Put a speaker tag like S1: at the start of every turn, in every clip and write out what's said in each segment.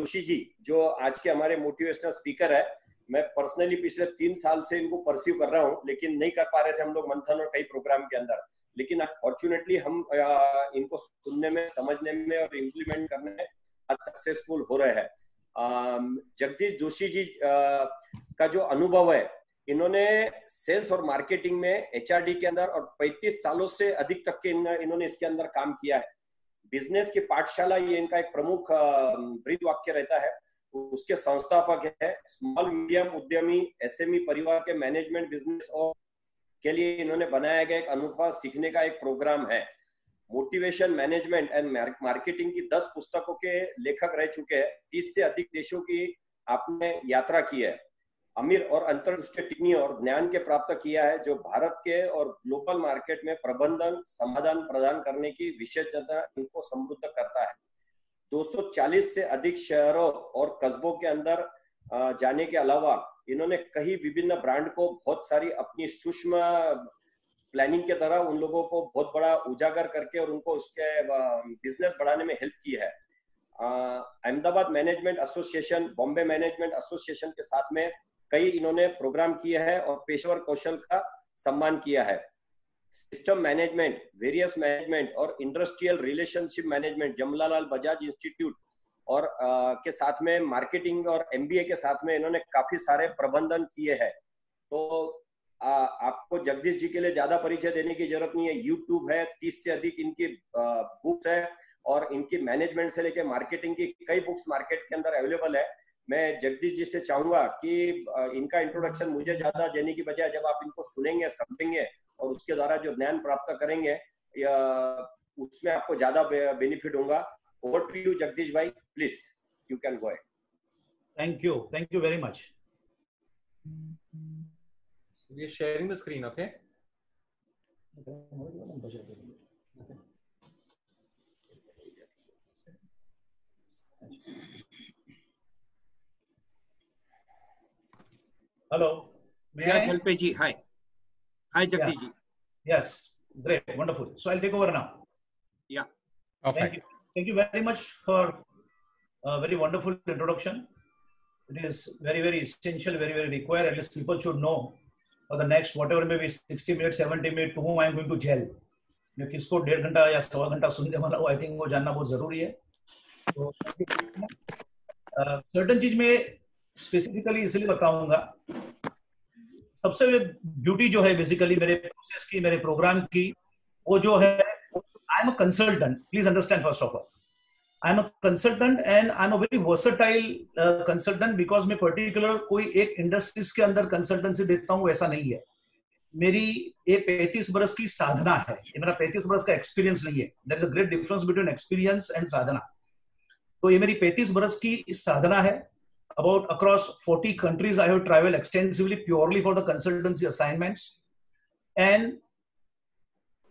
S1: जोशी जी जो आज के हमारे मोटिवेशनल स्पीकर है, मैं पर्सनली पिछले 3 साल से इनको परस्यू कर रहा हूँ, लेकिन नहीं कर पा रहे थे हम लोग मंथन और कई प्रोग्राम के अंदर। लेकिन फॉर्चुनेटली हम इनको सुनने में, समझने में और इम्प्लीमेंट करने में आज सक्सेसफुल हो रहे हैं। जगदीश जोशी जी का जो अनुभव है, इन्होंने सेल्स और मार्केटिंग में एचआरडी के अंदर और 35 सालों से अधिक तक के इन्होंने इसके अंदर काम किया है। बिजनेस की पाठशाला ये इनका एक प्रमुख ब्रीद वाक्य रहता है। उसके संस्थापक है। स्मॉल मीडियम उद्यमी एसएमई परिवार के मैनेजमेंट बिजनेस और के लिए इन्होंने बनाया गया एक अनुभव सीखने का एक प्रोग्राम है। मोटिवेशन मैनेजमेंट एंड मार्केटिंग की 10 पुस्तकों के लेखक रह चुके हैं। 30 से अधिक देशों की आपने यात्रा की है। अमीर और अंतर्दृष्टि टिप्पणी और ज्ञान के प्राप्त किया है, जो भारत के और ग्लोबल मार्केट में प्रबंधन समाधान प्रदान करने की विशेषता इनको समृद्ध करता है। 240 से अधिक शहरों और कस्बों के अंदर जाने के अलावा इन्होंने कई विभिन्न ब्रांड को बहुत सारी अपनी सूक्ष्म प्लानिंग के तरह उन लोगों को बहुत बड़ा उजागर करके और उनको उसके बिजनेस बढ़ाने में हेल्प की है। Ahmedabad management association, Bombay management association के साथ में कई इन्होंने प्रोग्राम किए हैं और पेशेवर कौशल का सम्मान किया है। सिस्टम मैनेजमेंट, वेरियस मैनेजमेंट और industrial relationship management Jamnalal Bajaj institute और के साथ में मार्केटिंग और एमबीए के साथ में इन्होंने काफी सारे प्रबंधन किए हैं। तो आपको जगदीश जी के लिए ज्यादा परिचय देने की जरूरत नहीं है। यूट्यूब है, 30 से अधिक इनकी बुक्स है और इनकी मैनेजमेंट से लेकर मार्केटिंग की कई बुक्स मार्केट के अंदर अवेलेबल है। मैं जगदीश जी से चाहूंगा कि इनका इंट्रोडक्शन मुझे ज्यादा देने की बजाय जब आप इनको सुनेंगे, समझेंगे और उसके द्वारा जो ज्ञान प्राप्त करेंगे उसमें आपको ज्यादा बेनिफिट होगा। ओवर टू यू जगदीश भाई, please you can go ahead.
S2: Thank you very much.
S3: We are sharing the screen, okay?
S2: Hello.
S4: Yeah, Jalpesh ji. Hi. Hi, Jagdish ji.
S2: Yes, great, wonderful. So I'll take over now.
S4: Yeah.
S3: Okay.
S2: Thank you very much for a very wonderful introduction. It is very, very essential, very, very required. At least people should know for the next whatever maybe 60 minutes, 70 minutes to whom I am going to gel. मैं किसको 1.5 घंटा या 1.25 घंटा सुनने वाला हूँ, I think वो जानना बहुत जरूरी है। तो सर्टन चीज में स्पेसिफिकली इसलिए बताऊंगा। सबसे ब्यूटी जो है बेसिकली मेरे प्रोसेस की, मेरे प्रोग्राम की, वो जो है I am a consultant. Please understand first of all I am a consultant and I am a very versatile consultant because मैं पर्टिकुलर कोई एक इंडस्ट्रीज के अंदर कंसल्टेंसी देता हूँ ऐसा नहीं है। मेरी ये 35 बरस की साधना है, ये मेरा 35 बरस का एक्सपीरियंस नहीं है। There is a great difference between experience and साधना। तो ये मेरी 35 बरस की साधना है। About across 40 countries, I have traveled extensively purely for the consultancy assignments, and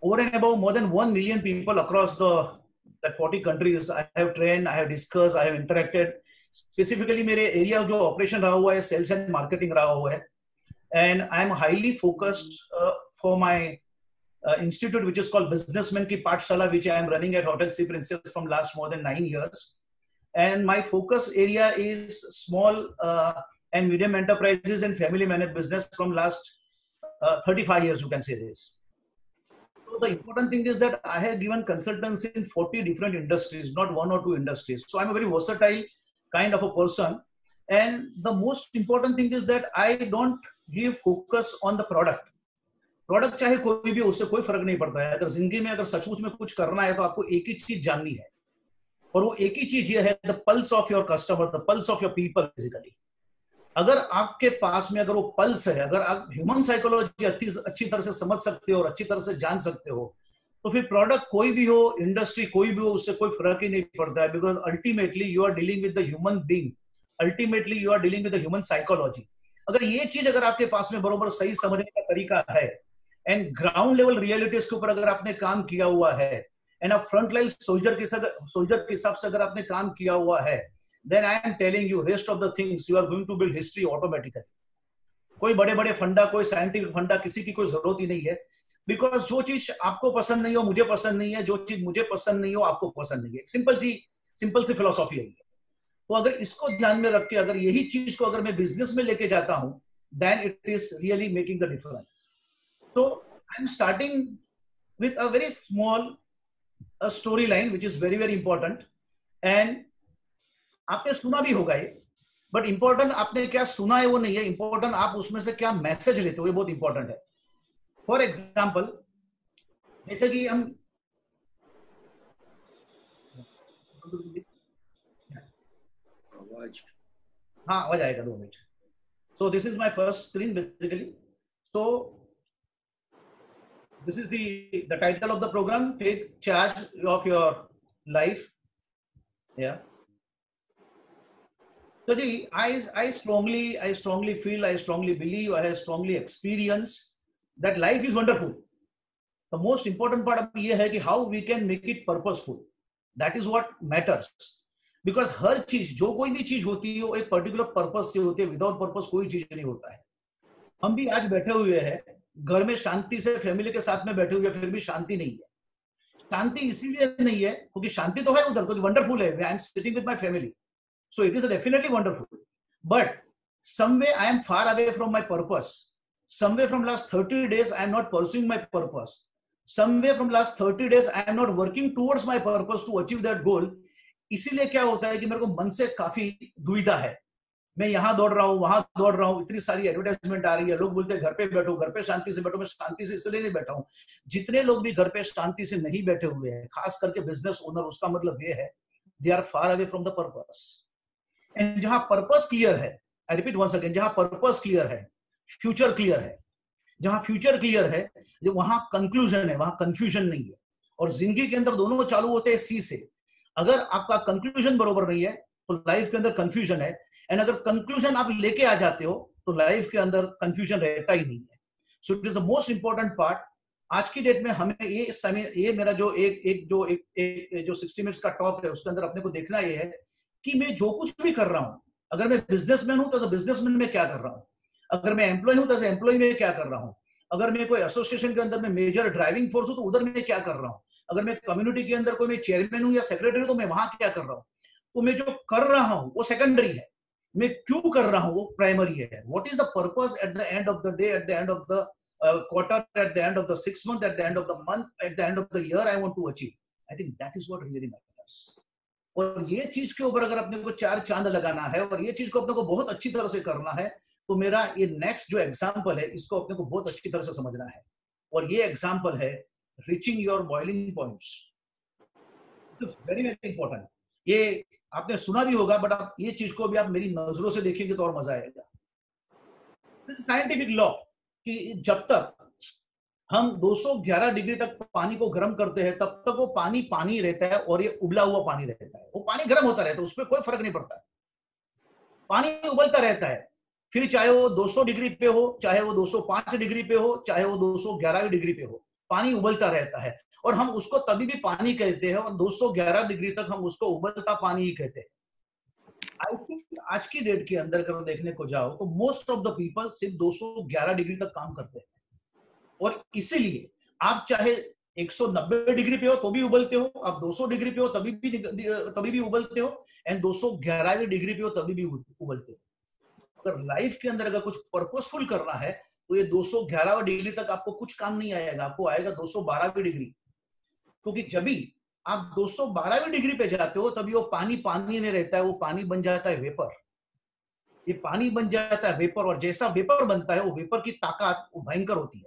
S2: over and above more than 1 million people across that 40 countries I have trained, I have discussed, I have interacted. Specifically, मेरे area जो operation रहा हुआ है sales and marketing रहा हुआ है, and I am highly focused for my institute which is called Businessman की पाठशाला, which I am running at Hotel Sea Princess from last more than 9 years. And my focus area is small and medium enterprises and family managed business from last 35 years, you can say this. So the important thing is that I have given consultancy in 40 different industries, not 1 or 2 industries. So I'm a very versatile kind of a person. And the most important thing is that I don't give focus on the product. Product चाहे कोई भी, उससे कोई फर्क नहीं पड़ता है। अगर जिंदगी में अगर सचमुच में कुछ करना है तो आपको एक ही चीज जाननी है, और वो एक ही चीज ये है, the pulse of your customer, the pulse of your people. Basically अगर आपके पास में अगर वो पल्स है, अगर आप ह्यूमन साइकोलॉजी अच्छी तरह से समझ सकते हो और अच्छी तरह से जान सकते हो, तो फिर प्रोडक्ट कोई भी हो, इंडस्ट्री कोई भी हो, उससे कोई फर्क ही नहीं पड़ता है। Because ultimately you are dealing with the human being, ultimately you are dealing with the human psychology. अगर ये चीज अगर आपके पास में बरोबर सही समझने का तरीका है एंड ग्राउंड लेवल रियलिटीज के ऊपर अगर आपने काम किया हुआ है एंड आप फ्रंट लाइन सोल्जर के हिसाब से अगर आपने काम किया हुआ है, then I am telling you rest of the things you are going to build history automatically. कोई बड़े बड़े फंडा, कोई साइंटिफिक फंडा, किसी की कोई जरूरत ही नहीं है। बिकॉज जो चीज आपको पसंद नहीं हो मुझे पसंद नहीं है, जो चीज मुझे पसंद नहीं हो आपको पसंद नहीं है। सिंपल सी फिलोसॉफी है। तो अगर इसको ध्यान में रख के अगर यही चीज को अगर मैं बिजनेस में लेके जाता हूं, then it is really making the difference. So I'm starting with a very small storyline which is very very important, and आपने सुना भी होगा ये, बट इंपॉर्टेंट आपने क्या सुना है वो नहीं है, इंपॉर्टेंट आप उसमें से क्या मैसेज लेते हो, ये बहुत इंपॉर्टेंट है. फॉर एग्जाम्पल, जैसे कि हम हाँ आवाज आएगा 2 minute. So this is my first screen basically. So this is the title of the program, Take Charge of Your Life. Yeah. So I strongly feel, I strongly believe, I have strongly experienced that life is wonderful. The most important part of ये है कि how we can make it purposeful. That is what matters. Because हर चीज, जो कोई भी चीज होती है वो एक पर्टिकुलर पर्पस से होती है. विदाउट पर्पस कोई चीज नहीं होता है. हम भी आज बैठे हुए हैं घर में शांति से फैमिली के साथ में बैठे हुए, फिर भी शांति नहीं है. शांति इसीलिए नहीं है क्योंकि शांति तो है उधर, क्योंकि वंडरफुल है, I am sitting with my family, so it is definitely wonderful. But someway I am far away from my purpose. Someway from last 30 days I am not pursuing my purpose. Someway from last 30 days I am not working towards my purpose to achieve that goal. इसीलिए क्या होता है कि मेरे को मन से काफी दुविधा है. मैं यहाँ दौड़ रहा हूँ, वहां दौड़ रहा हूँ, इतनी सारी एडवर्टाइजमेंट आ रही है, लोग बोलते हैं घर पे बैठो, घर पे शांति से बैठो. मैं शांति से इसलिए नहीं बैठा हूँ. जितने लोग भी घर पे शांति से नहीं बैठे हुए हैं, खास करके बिजनेस ओनर, उसका मतलब ये है they are far away from the purpose. And जहां पर्पस क्लियर है, आई रिपीट वंस अगेन, जहां पर्पस क्लियर है, फ्यूचर क्लियर है. जहां फ्यूचर क्लियर है, जो वहां कंक्लूजन है, वहां कंफ्यूजन नहीं है. और जिंदगी के अंदर दोनों चालू होते हैं सी से. अगर आपका कंक्लूजन बरोबर नहीं है तो लाइफ के अंदर कंफ्यूजन है, एंड अगर कंक्लूजन आप लेके आ जाते हो तो लाइफ के अंदर कंफ्यूजन रहता ही नहीं है. So it is the most important part. आज की डेट में हमें ये समय, ये मेरा जो जो 60 मिनट्स का टॉप है, उसके अंदर अपने को देखना ये है कि मैं जो कुछ भी कर रहा हूं, अगर मैं बिजनेसमैन हूं तो बिजनेसमैन में क्या कर रहा हूं, अगर मैं एम्प्लॉय हूं तो एम्प्लॉय में क्या कर रहा हूं, अगर मैं कोई एसोसिएशन के अंदर में मेजर ड्राइविंग फोर्स हूं तो उधर मैं क्या कर रहा हूं, अगर मैं कम्युनिटी के अंदर कोई मैं चेयरमैन हूं या सेक्रेटरी हूं तो मैं वहां क्या कर रहा हूं. तो मैं जो कर रहा हूं वो सेकेंडरी है, मैं क्यों कर रहा हूं वो प्राइमरी है. What is the purpose at the end of the day, at the end of the quarter, at the end of the 6 month, at the end of the month, at the end of the year I want to achieve. I think that is what really matters. और ये चीज के ऊपर अगर अपने को 4 चांद लगाना है और ये चीज को अपने को बहुत अच्छी तरह से करना है, तो मेरा ये नेक्स्ट जो एग्जाम्पल है इसको अपने को बहुत अच्छी तरह से समझना है. और ये एग्जाम्पल है reaching your boiling points. It is very very important. ये आपने सुना भी होगा, बट आप ये चीज को भी आप मेरी नजरों से देखेंगे तो और मजा आएगा. दिस इज साइंटिफिक लॉ कि जब तक हम 211 डिग्री तक पानी को गर्म करते हैं तब तक वो पानी पानी रहता है और ये उबला हुआ पानी रहता है. वो पानी गर्म होता रहता है, उसमें कोई फर्क नहीं पड़ता है. पानी उबलता रहता है, फिर चाहे वो 200 डिग्री पे हो, चाहे वो 205 डिग्री पे हो, चाहे वो 211 डिग्री पे हो, पानी उबलता रहता है. और हम उसको तभी भी पानी कहते हैं और 211 डिग्री तक हम उसको उबलता पानी ही कहते हैं. आई थिंक आज की डेट के अंदर अगर देखने को जाओ तो मोस्ट ऑफ द पीपल सिर्फ 211 डिग्री तक काम करते हैं. और इसीलिए आप चाहे 190 डिग्री पे हो तो भी उबलते हो, आप 200 डिग्री पे हो तभी भी उबलते हो, एंड 211 डिग्री पे हो तभी भी उबलते हो. अगर लाइफ के अंदर अगर कुछ पर्पसफुल करना है तो ये 211 डिग्री तक आपको कुछ काम नहीं आएगा, आपको आएगा 212 डिग्री. क्योंकि जब भी आप 212 डिग्री पे जाते हो तभी वो पानी पानी नहीं रहता है, वो पानी बन जाता है वेपर. ये पानी बन जाता है वेपर, और जैसा वेपर बनता है वो वेपर की ताकत वो भयंकर होती है.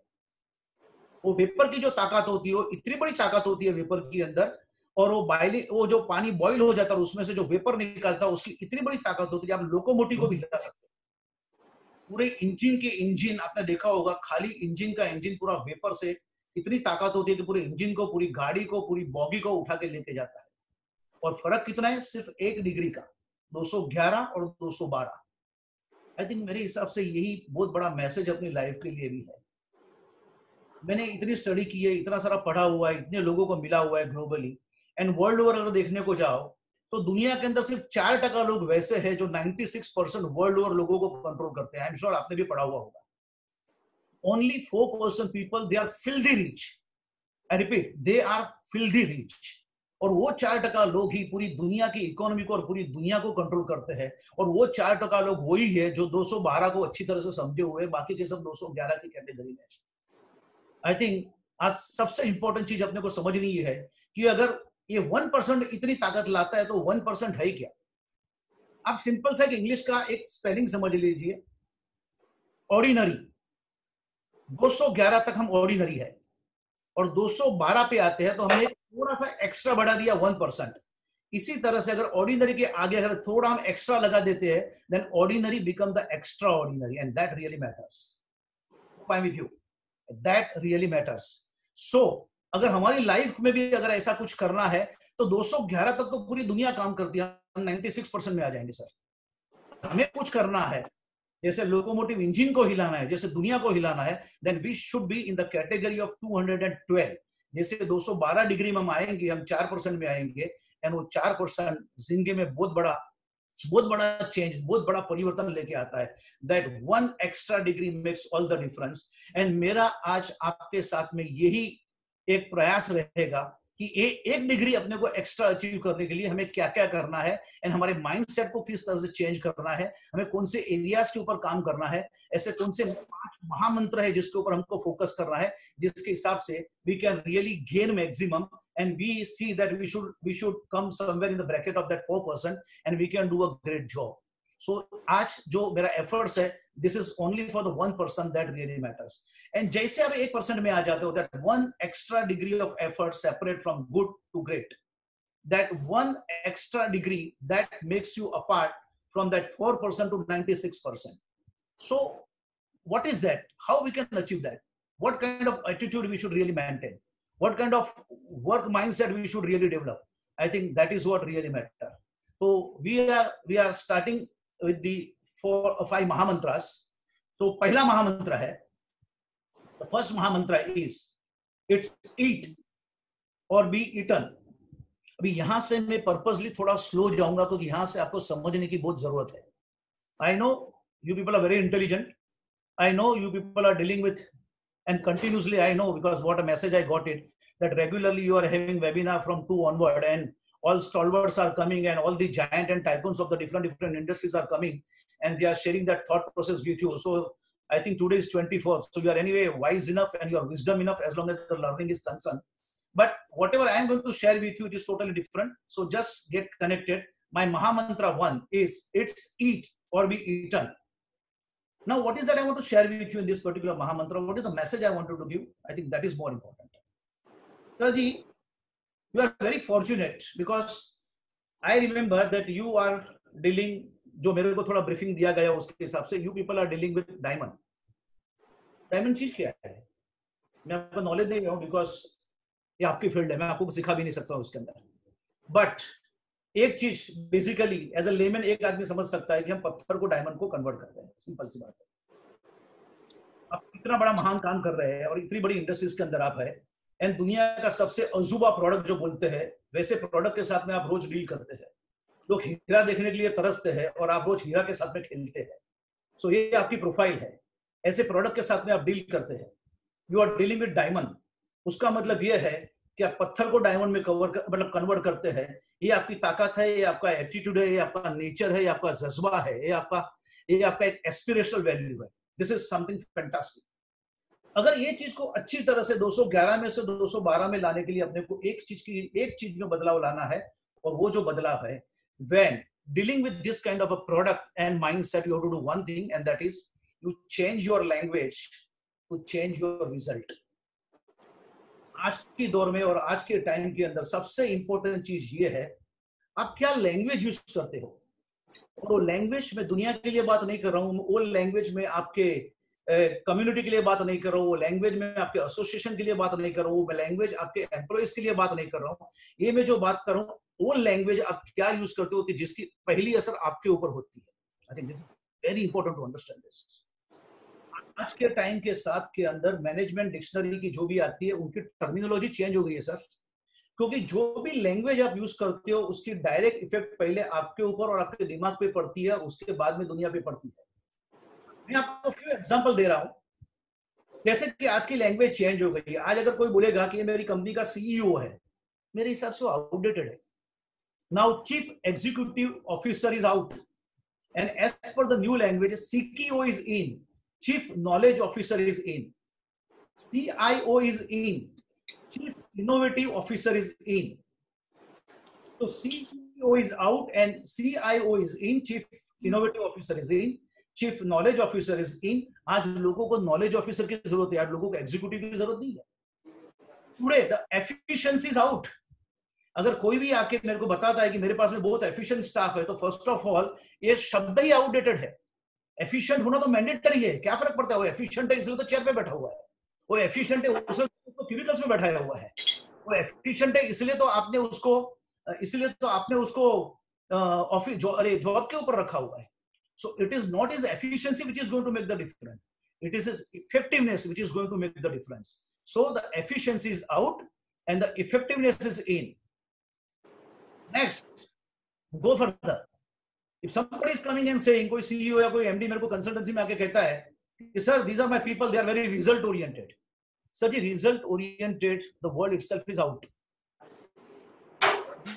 S2: वो वेपर की जो ताकत होती है वो इतनी बड़ी ताकत होती है वेपर के अंदर, और वो जो पानी बॉईल हो जाता है उसमें से जो वेपर निकलता है उसकी इतनी बड़ी ताकत होती है आप लोकोमोटिव को भी हिला सकते हो. पूरे इंजन आपने देखा होगा, खाली इंजन का इंजन पूरा वेपर से इतनी ताकत होती है कि पूरे इंजन को, पूरी गाड़ी को, पूरी बॉगी को उठा के लेके जाता है. और फर्क कितना है, सिर्फ 1 डिग्री का, 211 और 212. आई थिंक मेरे हिसाब से यही बहुत बड़ा मैसेज अपनी लाइफ के लिए भी है. मैंने इतनी स्टडी की है, इतना सारा पढ़ा हुआ है, इतने लोगों को मिला हुआ है ग्लोबली, एंड वर्ल्ड ओवर अगर देखने को जाओ तो दुनिया के अंदर सिर्फ 4% लोग वैसे हैं जो 96% वर्ल्ड ओवर लोगों को कंट्रोल करते हैं. आई एम श्योर आपने भी पढ़ा हुआ होगा. Only 4% people, they are filthy rich. I repeat, they are filthy rich. और वो 4% लोग ही पूरी दुनिया की इकोनॉमी को और पूरी दुनिया को कंट्रोल करते हैं, और वो 4% लोग वही है जो 212 को अच्छी तरह से समझे हुए, बाकी के सब 211 की कैटेगरी में। आई थिंक आज सबसे इंपॉर्टेंट चीज अपने को समझनी है कि अगर ये 1% इतनी ताकत लाता है तो 1% है क्या। आप सिंपल सा एक इंग्लिश का एक स्पेलिंग समझ लीजिए, ऑर्डिनरी। 211 तक हम ऑर्डिनरी है और 212 पे आते हैं तो हमने थोड़ा सा एक्स्ट्रा बढ़ा दिया 1%। इसी तरह से अगर ऑर्डिनरी के आगे अगर थोड़ा हम एक्स्ट्रा लगा देते हैं, then ordinary become the extraordinary, and that really matters. I am with you, that really matters. So अगर हमारी लाइफ में भी अगर ऐसा कुछ करना है तो 211 तक तो पूरी दुनिया काम करती है, हम 96% में आ जाएंगे सर। हमें कुछ करना है, जैसे लोकोमोटिव इंजन को हिलाना है, जैसे दुनिया को हिलाना है, then we should be in the category of 212। जैसे 212 डिग्री में हम आएंगे, हम 4% में आएंगे, एंड वो 4% जिंदगी में बहुत बड़ा चेंज, बहुत बड़ा परिवर्तन लेके आता है। That 1 extra degree makes all the difference. And मेरा आज आपके साथ में यही एक प्रयास रहेगा कि 1 डिग्री अपने को एक्स्ट्रा अचीव करने के लिए हमें क्या क्या करना है, एंड हमारे माइंडसेट को किस तरह से चेंज करना है, हमें कौन से एरियाज के ऊपर काम करना है, ऐसे कौन से 5 महामंत्र है जिसके ऊपर हमको फोकस करना है, जिसके हिसाब से we can really gain maximum, and we see that we should come somewhere in the bracket of that 4%, and we can do a great job. So आज जो मेरा एफर्ट्स है, this is only for the 1% that really matters. And जैसे आप 1% में आ जाते हो, that 1 extra degree of effort separate from good to great, that 1 extra degree that makes you apart from that 4% to 96%. So what is that? How we can achieve that? What kind of attitude we should really maintain? What kind of work mindset we should really develop? I think that is what really matters. So we are starting with the 4 or 5 महामंत्रास। तो पहला महामंत्र है, the first महामंत्र is it's eat or be eaten। अभी यहां से मैं purposely थोड़ा स्लो जाऊंगा क्योंकि यहां से आपको समझने की बहुत जरूरत है। I know you people are very intelligent. I know you people are dealing with, and continuously I know because what a message I got it, that regularly you are having webinar from 2 onward, and all stalwarts are coming, and all the giant and tycoons of the different industries are coming, and they are sharing that thought process with you. So I think today is 24th, so you are anyway wise enough and you are wisdom enough as long as the learning is concerned. But whatever I am going to share with you, it is totally different. So just get connected. My Mahamantra 1 is it's eat or be eaten. Now what is that I want to share with you in this particular Mahamantra? What is the message I wanted to give? I think that is more important. Sirji, you are very fortunate because I remember that you are dealing, जो मेरे को थोड़ा briefing दिया गया उसके हिसाब से, you people are dealing with diamond. Diamond चीज क्या है? मैं आपको नॉलेज दे रहा हूँ बिकॉज ये आपकी फील्ड है, मैं आपको सिखा भी नहीं सकता उसके अंदर। बट एक चीज बेसिकली एज अ लेमन एक आदमी समझ सकता है कि हम पत्थर को डायमंड को कन्वर्ट करते हैं, सिंपल सी बात है। आप इतना बड़ा महान काम कर रहे हैं और इतनी बड़ी इंडस्ट्रीज के अंदर आप है, एंड दुनिया का सबसे अजूबा प्रोडक्ट जो बोलते हैं वैसे प्रोडक्ट के साथ में आप रोज डील करते हैं। लोग हीरा देखने के लिए तरसते हैं और आप रोज हीरा के साथ में खेलते हैं। सो ये आपकी प्रोफाइल है, ऐसे प्रोडक्ट के साथ में आप डील करते हैं। You are dealing with diamond. उसका मतलब ये है कि आप पत्थर को डायमंड में कन्वर्ट करते हैं। ये आपकी ताकत है, ये आपका एटीट्यूड है, ये आपका नेचर है, ये आपका जज्बा है, ये आपका एक एस्पिरेशनल वैल्यू है। This is something fantastic. अगर ये चीज को अच्छी तरह से 211 में से 212 में लाने के लिए अपने को एक चीज में बदलाव लाना है, और वो जो बदलाव है, when dealing with this kind of a product and mindset, you have to do one thing, and that is you change your language to change your result. आज के दौर में और आज के टाइम के अंदर सबसे इंपॉर्टेंट चीज ये है, आप क्या लैंग्वेज यूज करते हो। और वो लैंग्वेज में दुनिया के लिए बात नहीं कर रहा हूँ, वो लैंग्वेज में आपके कम्युनिटी के लिए बात नहीं कर रहा हूँ, वो लैंग्वेज में आपके एसोसिएशन के लिए बात नहीं कर रहा हूँ, वो लैंग्वेज आपके एम्प्लॉइज के लिए बात नहीं कर रहा हूँ। ये मैं जो बात कर रहा हूँ वो लैंग्वेज आप क्या यूज करते हो कि जिसकी पहली असर आपके ऊपर होती है। I think this is very important to understand this. आज के टाइम के साथ के अंदर मैनेजमेंट डिक्शनरी की जो भी आती है उनकी टर्मिनोलॉजी चेंज हो गई है सर, क्योंकि जो भी लैंग्वेज आप यूज करते हो उसकी डायरेक्ट इफेक्ट पहले आपके ऊपर और आपके दिमाग पे पड़ती है, उसके बाद में दुनिया पे पड़ती है। मैं आपको फ्यू एग्जांपल दे रहा हूं। जैसे कि आज की लैंग्वेज चेंज हो गई है। आज अगर कोई बोलेगा कि ये मेरी कंपनी का सीईओ है, मेरे हिसाब से आउटडेटेड है. Now chief executive officer is out, and as per the new language, CTO is in, chief knowledge officer is in, CIO is in, chief innovative officer is in. So CEO is out and CIO is in, chief innovative officer is in, chief knowledge officer is in. आज लोगों को knowledge officer की जरूरत है, आज लोगों को executive की जरूरत नहीं है. Today the efficiency is out. अगर कोई भी आके मेरे को बताता है कि मेरे पास में बहुत एफिशिएंट स्टाफ है, तो फर्स्ट ऑफ ऑल ये शब्द ही आउटडेटेड है. एफिशिएंट होना तो मैंडेटरी है, क्या फर्क पड़ता है? वो एफिशिएंट है इसलिए तो चेयर पे बैठा हुआ है, वो एफिशिएंट है उसको क्यूबिकल्स में बैठाया हुआ है, वो एफिशिएंट है इसलिए तो आपने उसको ऑफिस जॉब के ऊपर रखा हुआ है. So it is not his efficiency which is going to make the difference, it is his effectiveness which is going to make the difference. So the efficiency is out and the effectiveness is in. Next, go further. If somebody is coming and saying, कोई CEO या कोई MD मेरे को consultancy में आके कहता है कि sir, these are my people, they are very result oriented. Sir ji, result oriented, the word itself is out.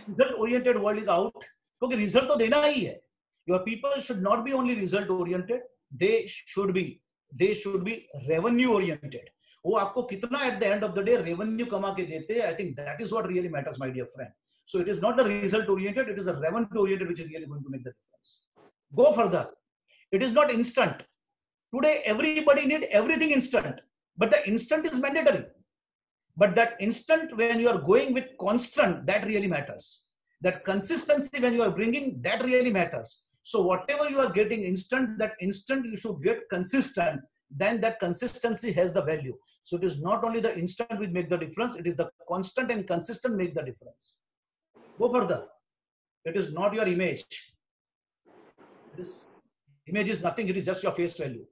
S2: Result oriented word is out, क्योंकि result तो देना ही है. Your people should not be only result oriented, they should be revenue oriented. वो आपको कितना at the end of the day revenue कमा के देते हैं, I think that is what really matters, my dear friend. So it is not the result oriented, it is the revenue oriented which is really going to make the difference. Go further. It is not instant. Today everybody need everything instant, but the instant is mandatory. But that instant, when you are going with constant, that really matters. That consistency when you are bringing, that really matters. So whatever you are getting instant, that instant you should get consistent. Then that consistency has the value. So it is not only the instant which make the difference, it is the constant and consistent make the difference. Go further. It is not your image. This image is nothing. It is just your face value.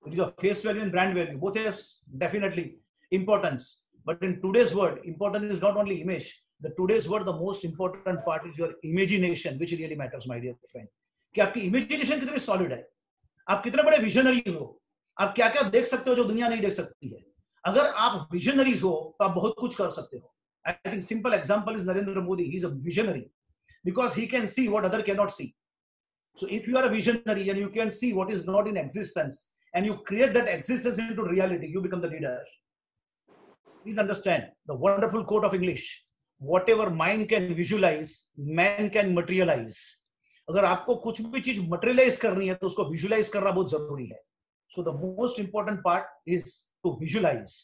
S2: It is your face value and brand value. Both has definitely importance. But in today's world, important is not only image. The today's world, the most important part is your imagination, which really matters, my dear friend. कि आपकी imagination कितनी solid है, आप कितने बड़े visionary हो, आप क्या क्या देख सकते हो जो दुनिया नहीं देख सकती है. अगर आप visionaries हो, तो आप बहुत कुछ कर सकते हो. I think simple example is Narendra Modi. He's a visionary because he can see what other cannot see. So if you are a visionary and you can see what is not in existence and you create that existence into reality, you become the leader. Please understand the wonderful quote of English: whatever mind can visualize, man can materialize. अगर आपको कुछ भी चीज materialize करनी है तो उसको visualize करना बहुत जरूरी है. So the most important part is to visualize,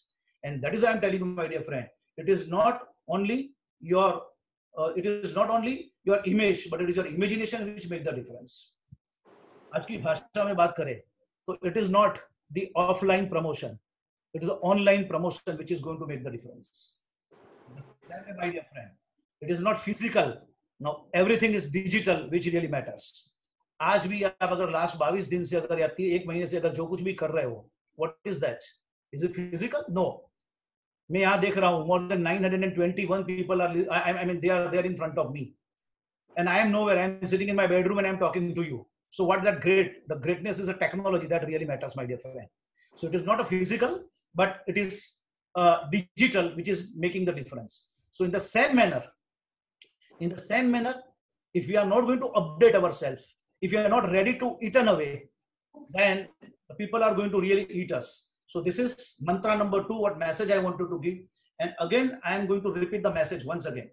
S2: and that is why I am telling you, my dear friend. It is not only your image, but it is your imagination which make the difference. आज की भाषा में बात करें तो it is not the offline promotion, it is the online promotion which is going to make the difference. My dear friend, it is not physical. Now everything is digital, which really matters. आज भी आप अगर last 22 दिन से अगर या 1 महीने से अगर जो कुछ भी कर रहे हो, what is that? Is it physical? No. मैं यहाँ देख रहा हूँ more than 921 people are, I mean they are there in front of me, and I am nowhere. I am sitting in my bedroom and I am talking to you. So what that great? The greatness is a technology that really matters, my dear friend. So it is not a physical, but it is digital, which is making the difference. So in the same manner, if we are not going to update ourselves, if we are not ready to eat away, then the people are going to really eat us. So this is mantra number 2, what message I wanted to give. And again, I am going to repeat the message once again.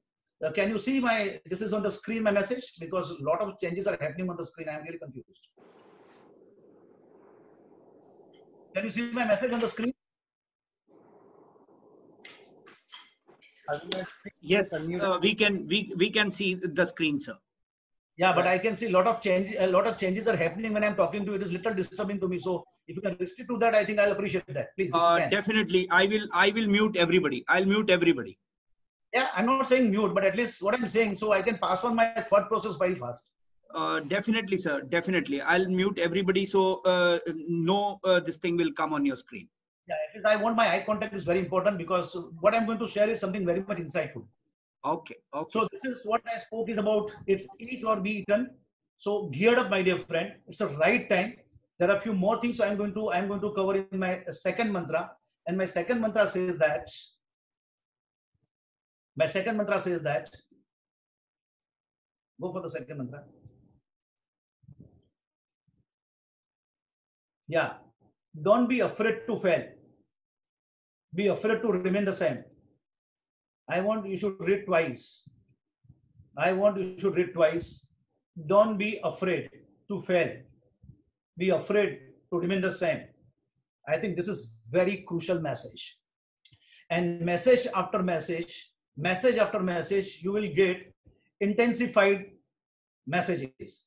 S2: Can you see this is on the screen, my message? Because a lot of changes are happening on the screen. I am really confused. Can you see my message on the screen?
S4: Yes, we can see the screen, sir.
S2: Yeah, but I can see a lot of changes are happening when I'm talking to you. It is little disturbing to me. So if you can restrict to that, I think I'll appreciate that. Please.
S4: Definitely, I will mute everybody. I'll mute everybody.
S2: Yeah, I'm not saying mute, but at least what I'm saying, so I can pass on my thought process very fast.
S4: Definitely, sir. Definitely, I'll mute everybody. So this thing will come on your screen.
S2: Yeah, at least I want my eye contact is very important because what I'm going to share is something very much insightful.
S4: Okay.
S2: So this is what I spoke is about. It's eat or be eaten. So geared up, my dear friend. It's the right time. There are a few more things I'm going to cover in my second mantra. And my second mantra says that My second mantra says that, go for the second mantra. Yeah, don't be afraid to fail. Be afraid to remain the same. I want you should read twice. I want you should read twice. Don't be afraid to fail. Be afraid to remain the same. I think this is very crucial message. And message after message after message, you will get intensified messages.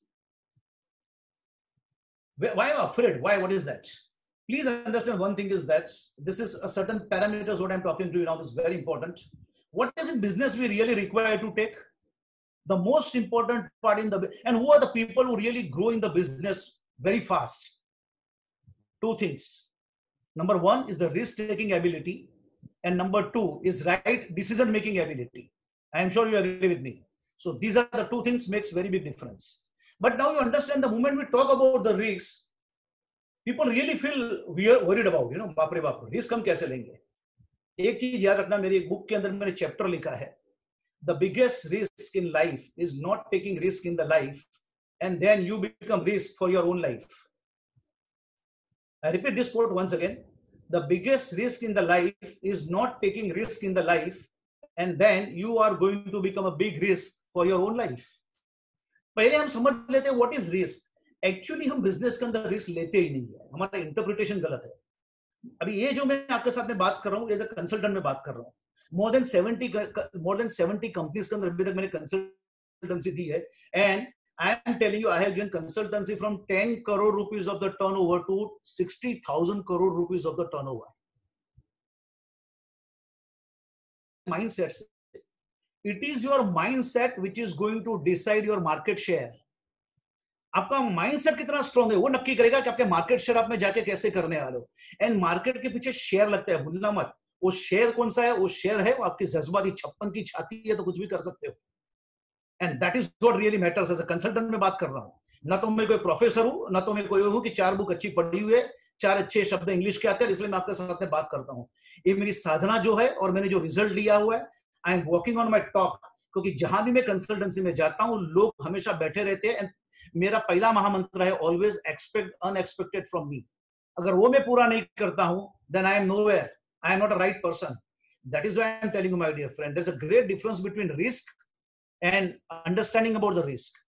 S2: Why am I afraid? Why? What is that? Please understand one thing is that this is a certain parameters what I'm talking to you now. This is very important. What is in business we really require to take? The most important part in the, and who are the people who really grow in the business very fast? Two things. Number one is the risk-taking ability. And number two is right decision-making ability. I am sure you agree with me. So these are the two things makes very big difference. But now you understand the moment we talk about the risks, people really feel worried about, you know, बाप रे बाप, risk हम कैसे लेंगे? एक चीज याद रखना, मेरी एक बुक के अंदर मैंने चैप्टर लिखा है, the biggest risk in life is not taking risk in the life and then you become risk for your own life. I repeat this quote once again. The biggest risk in the life is not taking risk in the life and then you are going to become a big risk for your own life. पहले हम समझ लेते हैं what is risk. Actually हम business के अंदर risk लेते ही नहीं है, हमारा interpretation गलत है. अभी ये जो मैं आपके साथ में बात कर रहा हूँ, एज अ कंसल्टेंट में बात कर रहा हूँ. more than 70 कंपनीज के अंदर अभी तक मैंने कंसल्टेंसी दी है, and I am telling you I have given consultancy from 10 crore rupees of the turnover to 60,000 crore rupees of the turnover. Mindsets. It is your mindset which is going to decide your market share. आपका mindset कितना strong है वो नक्की करेगा कि आपके market share आप में जाके कैसे करने वाले हो. एंड मार्केट के पीछे शेयर लगता है, भूलना मत. वो शेयर कौन सा है? वो शेयर है वो आपकी जज्बाती 56 की छाती है, तो कुछ भी कर सकते हो. And that is what really matters. As a consultant में बात कर रहा हूँ, ना तो मैं कोई प्रोफेसर हूँ, ना तो मैं कोई हूँ कि 4 बुक अच्छी पढ़ी हुई है, 4 अच्छे शब्द इंग्लिश के आते हैं, इसलिए मैं आपके साथ में बात करता हूँ. ये मेरी साधना जो है और मैंने जो रिजल्ट लिया हुआ है, I am working on my top. क्योंकि जहां भी मैं कंसल्टेंसी में जाता हूँ लोग हमेशा बैठे रहते हैं. मेरा पहला महामंत्र है always expect unexpected from me. अगर वो मैं पूरा नहीं करता हूं then I am nowhere, I am not a right person. That is why I am telling you my dear friend, there is a great difference between risk and understanding about the risk.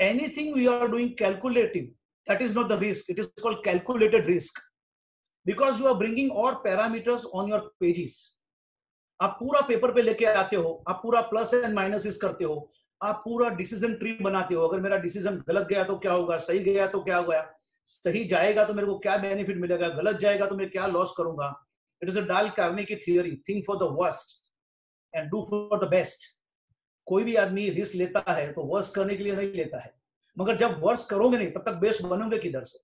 S2: Anything we are doing calculative, that is not the risk, it is called calculated risk, because you are bringing और parameters on your pages. आप पूरा paper पे लेके आते हो, आप पूरा plus and minuses करते हो, आप पूरा डिसीजन ट्री बनाते हो. अगर मेरा डिसीजन गलत गया तो क्या होगा, सही गया तो क्या होगा, सही जाएगा तो मेरे को क्या बेनिफिट मिलेगा, गलत जाएगा तो मैं क्या लॉस करूंगा. इट इज अ डाल Carnegie theory, think for the worst and do for the best. कोई भी आदमी रिस्क लेता है तो वर्स्ट करने के लिए नहीं लेता है, मगर जब वर्स्ट करोगे नहीं तब तक बेस्ट बनोगे किधर से.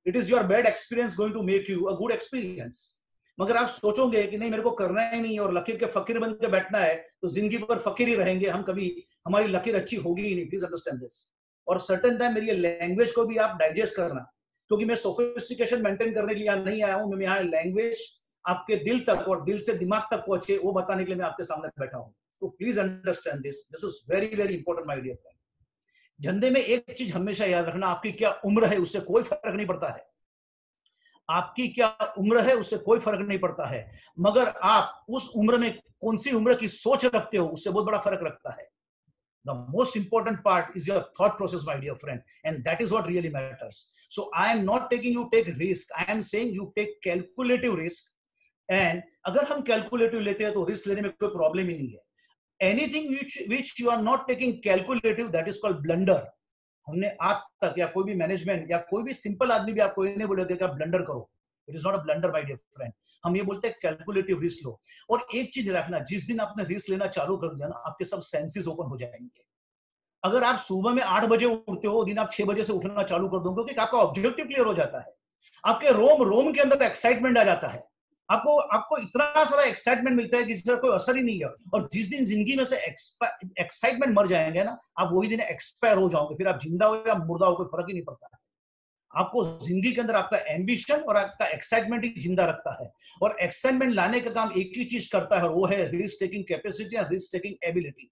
S2: It is your bad experience going to make you a good experience. मगर आप सोचोगे कि नहीं मेरे को करना ही नहीं और लकीर के फकीर बन के बैठना है, तो जिंदगी पर फकीर ही रहेंगे हम, कभी हमारी लकीर अच्छी होगी ही नहीं. Please understand this. और सर्टेन टाइम मेरी लैंग्वेज को भी आप डाइजेस्ट करना, क्योंकि मैं सोफिस्टिकेशन मेंटेन करने के लिए यहाँ नहीं आया हूँ. मैं यहाँ लैंग्वेज आपके दिल तक और दिल से दिमाग तक पहुंचे वो बताने के लिए मैं आपके सामने बैठा हूँ. तो please understand this, this is very very important my dear friend. धंधे में एक चीज हमेशा याद रखना, आपकी क्या उम्र है उससे कोई फर्क नहीं पड़ता है. आपकी क्या उम्र है उससे कोई फर्क नहीं पड़ता है, मगर आप उस उम्र में कौन सी उम्र की सोच रखते हो उससे बहुत बड़ा फर्क रखता है. The most important part is your thought process, my dear friend, and that is what really matters. So I am not taking you take risk, I am saying you take calculative risk. And अगर हम calculative लेते हैं तो risk लेने में कोई problem ही नहीं है. Anything which you are not taking calculative, that is called blunder. हमने आज तक या कोई भी मैनेजमेंट या कोई भी सिंपल आदमी भी आपको नहीं बोलेगा कि आप ब्लंडर करो. It is not a blunder my dear friend. हम ये बोलते हैं कैलकुलेटिव रिस्क लो. और एक चीज रखना, जिस दिन आपने रिस्क लेना चालू कर दिया ना, आपके सब सेंसेस ओपन हो जाएंगे. अगर आप सुबह में 8 बजे उठते हो, दिन आप 6 बजे से उठना चालू कर दोगे, क्योंकि आपका ऑब्जेक्टिव क्लियर हो जाता है, आपके रोम के अंदर एक्साइटमेंट आ जाता है, आपको इतना सारा एक्साइटमेंट मिलता है कि जिसका कोई असर ही नहीं है. और जिस दिन जिंदगी में से एक्साइटमेंट मर जाएंगे ना, आप वही दिन एक्सपायर हो जाओगे. फिर आप जिंदा हो या मुर्दा हो कोई फर्क ही नहीं पड़ता है. आपको जिंदगी के अंदर आपका एम्बिशन और आपका एक्साइटमेंट ही जिंदा रखता है, और एक्साइटमेंट लाने का काम एक ही चीज करता है, वो है रिस्क टेकिंग कैपेसिटी और रिस्क टेकिंग एबिलिटी।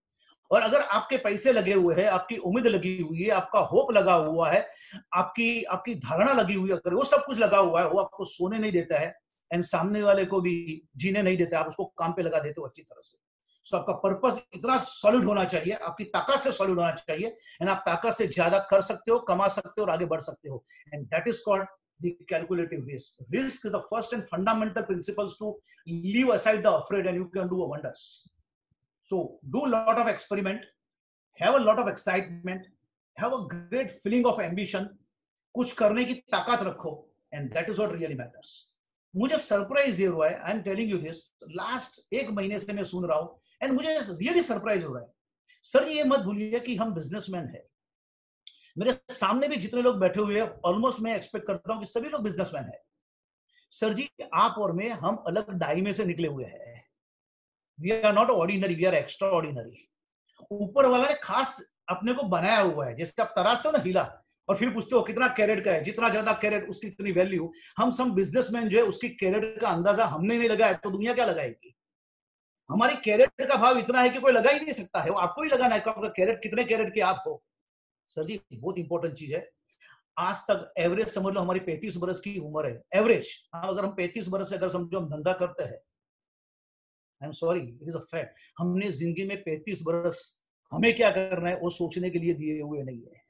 S2: और अगर आपके पैसे लगे हुए हैं, आपकी उम्मीद लगी हुई है, आपका होप लगा हुआ है, आपकी आपकी धारणा लगी हुई है, अगर वो सब कुछ लगा हुआ है, वो आपको सोने नहीं देता है एंड सामने वाले को भी जीने नहीं देता, आप उसको काम पे लगा देते हो अच्छी तरह से। सो आपका पर्पस इतना सॉलिड होना चाहिए, आपकी ताकत से सॉलिड होना चाहिए, एंड आप ताकत से ज्यादा कर सकते हो, कमा सकते हो और आगे बढ़ सकते हो, and that is called the calculative risk. Risk is the first and fundamental principles to leave aside the afraid and you can do wonders. So do lot of experiment, have a lot of excitement, have a great feeling of ambition, कुछ करने की ताकत रखो, and that is what really matters. मुझे surprise ये हुआ है, I am telling you this, last 1 महीने से मैं सुन रहा हूं एंड मुझे रियली सरप्राइज हो रहा है। सर ये मत भूलिए कि हम बिजनेसमैन है। मेरे सामने भी जितने लोग बैठे हुए हैं, ऑलमोस्ट मैं एक्सपेक्ट करता हूं कि सभी लोग बिजनेसमैन है। सर जी, आप और मैं, हम अलग डाई में से निकले हुए हैं। We are not ordinary, we are extraordinary. ऊपर वाला ने खास अपने को बनाया हुआ है। जैसे आप तराशते हो ना हीला, और फिर पूछते हो कितना कैरेट का है, जितना ज्यादा कैरेट उसकी इतनी वैल्यू। हम सब बिजनेसमैन जो है, उसकी कैरेट का अंदाजा हमने नहीं लगाया तो दुनिया क्या लगाएगी। हमारी कैरेट का भाव इतना है कि कोई लगा ही नहीं सकता है, वो आपको ही लगाना है कि आपका कैरेट कितने कैरेट के आप हो। सर जी बहुत इंपॉर्टेंट चीज है। आज तक एवरेज समझ लो हमारी 35 बरस की उम्र है, एवरेज। अगर हम 35 बरस से अगर समझो हम धंधा करते हैं, I am sorry, it is a fact, हमने जिंदगी में 35 बरस हमें क्या करना है वो सोचने के लिए दिए हुए नहीं है।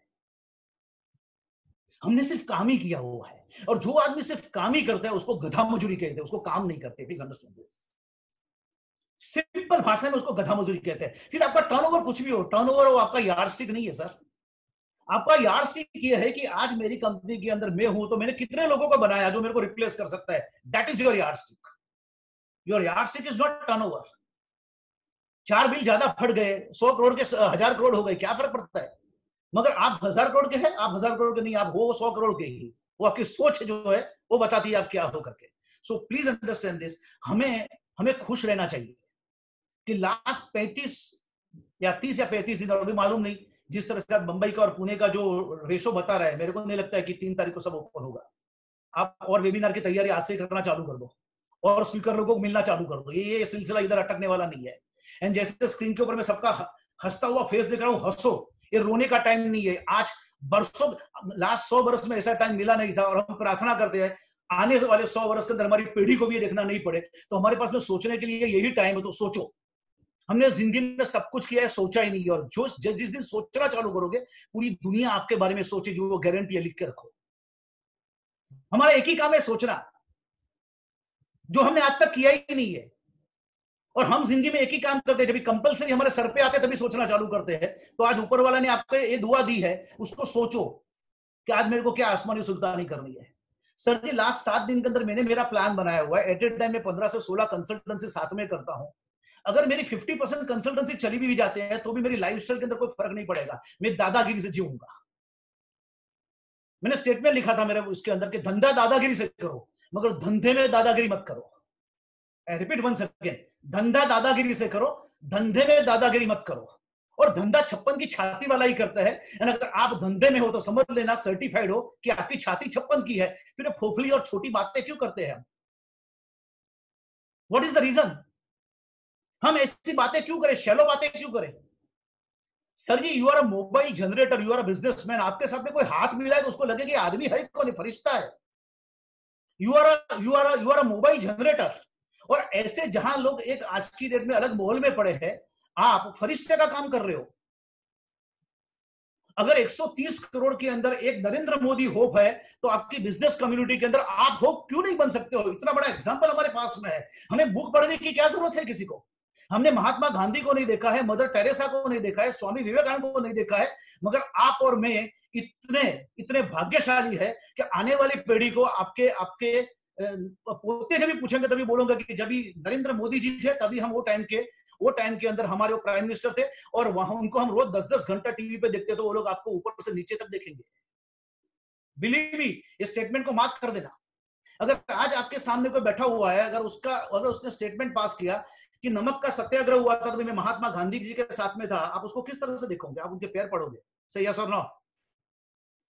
S2: हमने सिर्फ काम ही किया हुआ है, और जो आदमी सिर्फ काम ही करता है उसको गधा मजूरी कहते हैं, उसको काम नहीं करते। Please understand this. सिंपल भाषा में उसको गधा मजदूरी कहते हैं। फिर आपका टर्नओवर कुछ भी हो, टर्नओवर वो आपका यार्डस्टिक नहीं है सर। आपका यार्डस्टिक ये है कि आज मेरी कंपनी के अंदर मैं हूं तो मैंने कितने लोगों को बनाया जो मेरे को रिप्लेस कर सकता है। That is your yardstick. Your yardstick is not turnover. 4 bill ज्यादा फट गए, 100 करोड़ के 1000 करोड़ हो गए, क्या फर्क पड़ता है। मगर आप 1000 करोड़ के हैं, आप 1000 करोड़ के नहीं, आप हो 100 करोड़ के ही। वो आपकी सोच जो है वो बताती है आप क्या हो करके। So please understand this. हमें खुश रहना चाहिए कि लास्ट 35 या 30 या 35 दिन, और भी मालूम नहीं, जिस तरह से बंबई का और पुणे का जो रेशो बता रहा है, मेरे को नहीं लगता है कि 3 तारीख को सब ओपन होगा। आप और वेबिनार की तैयारी आज से करना चालू कर दो, और स्पीकर लोगों को मिलना चालू कर दो। ये सिलसिला इधर अटकने वाला नहीं है। एंड जैसे स्क्रीन के ऊपर मैं सबका हंसता हुआ फेस देख रहा हूँ, हंसो, ये रोने का टाइम नहीं है। आज बरसों, लास्ट 100 वर्ष में ऐसा टाइम मिला नहीं था, और हम प्रार्थना करते हैं आने वाले 100 वर्ष के अंदर हमारी पीढ़ी को भी देखना नहीं पड़े। तो हमारे पास में सोचने के लिए यही टाइम है, तो सोचो। हमने जिंदगी में सब कुछ किया है, सोचा ही नहीं। और जिस दिन सोचना चालू करोगे, पूरी दुनिया आपके बारे में सोचेगी, वो गारंटी है, लिख के रखो। हमारा एक ही काम है, सोचना, जो हमने आज तक किया ही नहीं है। और हम जिंदगी में एक ही काम करते हैं, जब कंपल्सरी हमारे सर पे आते तभी सोचना चालू करते हैं। तो आज ऊपर वाला ने आपको ये दुआ दी है, उसको सोचो कि आज मेरे को क्या आसमानी सुल्तानी करनी है। सर जी लास्ट 7 दिन के अंदर मैंने मेरा प्लान बनाया हुआ है। एट ए टाइम में 15 से 16 कंसल्टेंसी साथ में करता हूं। अगर मेरी 50% कंसल्टेंसी चली भी जाते हैं तो भी मेरी लाइफस्टाइल के अंदर कोई फर्क नहीं पड़ेगा, मैं दादागिरी से जीऊंगा। मैंने स्टेटमेंट लिखा था मेरे उसके अंदर कि धंधा दादागिरी से करो, मगर धंधे में दादागिरी मत करो। आई रिपीट वंस अगेन, धंधा दादागिरी से करो, धंधे में दादागिरी मत करो। और धंधा 56 की छाती वाला ही करता है। अगर आप धंधे में हो तो समझ लेना, सर्टिफाइड हो कि आपकी छाती 56 की है। फिर खोखली और छोटी बातें क्यों करते हैं हम? What is the reason? हम ऐसी बातें क्यों करें, शैलो बातें क्यों करें? Sir ji you are a mobile generator, you are a businessman. आपके साथ में कोई हाथ मिला है तो उसको लगे कि आदमी है कौन, फरिश्ता है। You are a mobile generator. और ऐसे जहां लोग एक आज की डेट में अलग माहौल में पड़े हैं, आप फरिश्ते का काम कर रहे हो। अगर 130 करोड़ के अंदर एक नरेंद्र मोदी होप है, तो आपकी बिजनेस कम्युनिटी के अंदर आप होप क्यों नहीं बन सकते हो? इतना बड़ा एग्जांपल हमारे पास में है। हमें बुक पढ़ने की क्या जरूरत है किसी को? हमने महात्मा गांधी को नहीं देखा है, मदर टेरेसा को नहीं देखा है, स्वामी विवेकानंद को नहीं देखा है, मगर आप और मैं इतने भाग्यशाली है कि आने वाली पीढ़ी को आपके पोते जब भी पूछेंगे तभी बोलूंगा कि जब भी नरेंद्र मोदी जी थे तभी हम वो टाइम के अंदर हमारे वो प्राइम मिनिस्टर थे, और वहां उनको हम रोज 10-10 घंटा टीवी पे देखते, तो वो लोग आपको ऊपर से नीचे तक देखेंगे। बिलीव मी, इस स्टेटमेंट को मार्क कर देना। अगर आज आपके सामने कोई बैठा हुआ है, अगर उसने स्टेटमेंट पास किया कि नमक का सत्याग्रह हुआ था तो मैं महात्मा गांधी जी के साथ में था, आप उसको किस तरह से देखोगे? आप उनके पैर पड़ोगे? से यस और नो?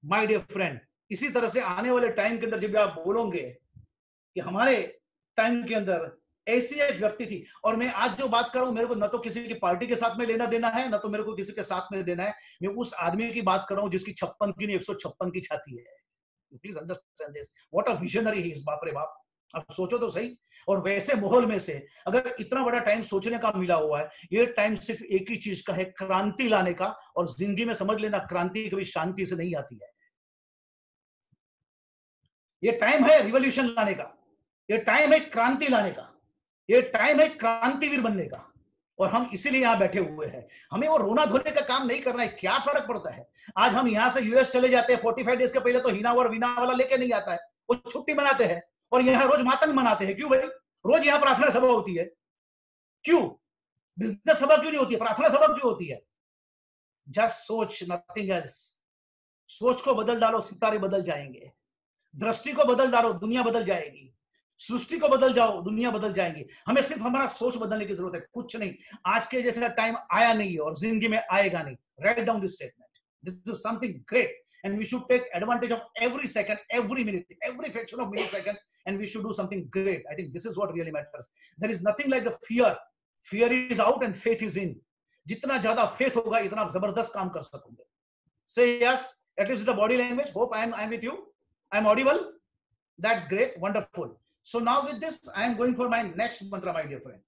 S2: माय डियर फ्रेंड, इसी तरह से आने वाले टाइम के अंदर जब आप बोलोगे कि हमारे टाइम के अंदर ऐसी एक व्यक्ति थी, और मैं आज जो बात कर रहा हूं मेरे को न तो किसी की पार्टी के साथ में लेना देना है, न तो मेरे को किसी के साथ में देना है, मैं उस आदमी की बात कर रहा हूं जिसकी 56 की नहीं 156 की छाती है। Please understand this, what a visionary he is, बाप रे बाप, आप सोचो तो सही। और वैसे माहौल में से अगर इतना बड़ा टाइम सोचने का मिला हुआ है, ये टाइम सिर्फ एक ही चीज का है, क्रांति लाने का। और जिंदगी में समझ लेना, क्रांति कभी शांति से नहीं आती है। ये टाइम है रिवॉल्यूशन लाने का, ये टाइम है क्रांति लाने का, ये टाइम है क्रांतिवीर बनने का। और हम इसीलिए यहां बैठे हुए हैं। हमें वो रोना धोने का काम नहीं करना है। क्या फर्क पड़ता है, आज हम यहां से यूएस चले जाते हैं, 45 डेज के पहले तो हिना और वीना वाला लेके नहीं आता है, वो छुट्टी मनाते हैं, और यहां रोज मातंग मनाते हैं। क्यों भाई? रोज यहां प्रार्थना सभा होती है, क्यों? बिजनेस सभा क्यों नहीं होती है? प्रार्थना सभा क्यों होती है? जस्ट सोच, नथिंग एल्स। सोच को बदल डालो, सितारे बदल जाएंगे। दृष्टि को बदल डालो, दुनिया बदल जाएगी। सृष्टि को बदल जाओ, दुनिया बदल जाएगी। हमें सिर्फ हमारा सोच बदलने की जरूरत है, कुछ नहीं। आज के जैसा टाइम आया नहीं है और जिंदगी में आएगा नहीं। Write down this statement, this is something great and we should take advantage of every second, every minute, every fraction of millisecond, and we should do something great. I think this is what really matters. There is nothing like the fear. Fear is out and faith is in. जितना ज्यादा faith होगा, इतना जबरदस्त काम कर सकोगे। Say yes, at least the body language. Hope I am with you. I am audible. That's great, wonderful. So now with this, I am going for my next mantra, my dear friend.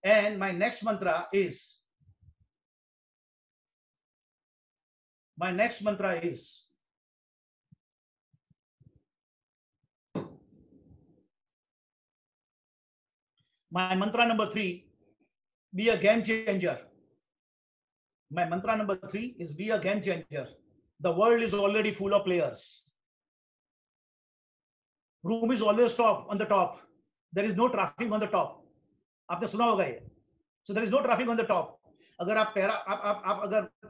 S2: And my next mantra is, my mantra number 3, be a game changer. My mantra number 3 is be a game changer. The world is already full of players. Room is always on the top. There is no traffic on the top. आपने सुना होगा ये. So there is no traffic on the top. अगर आप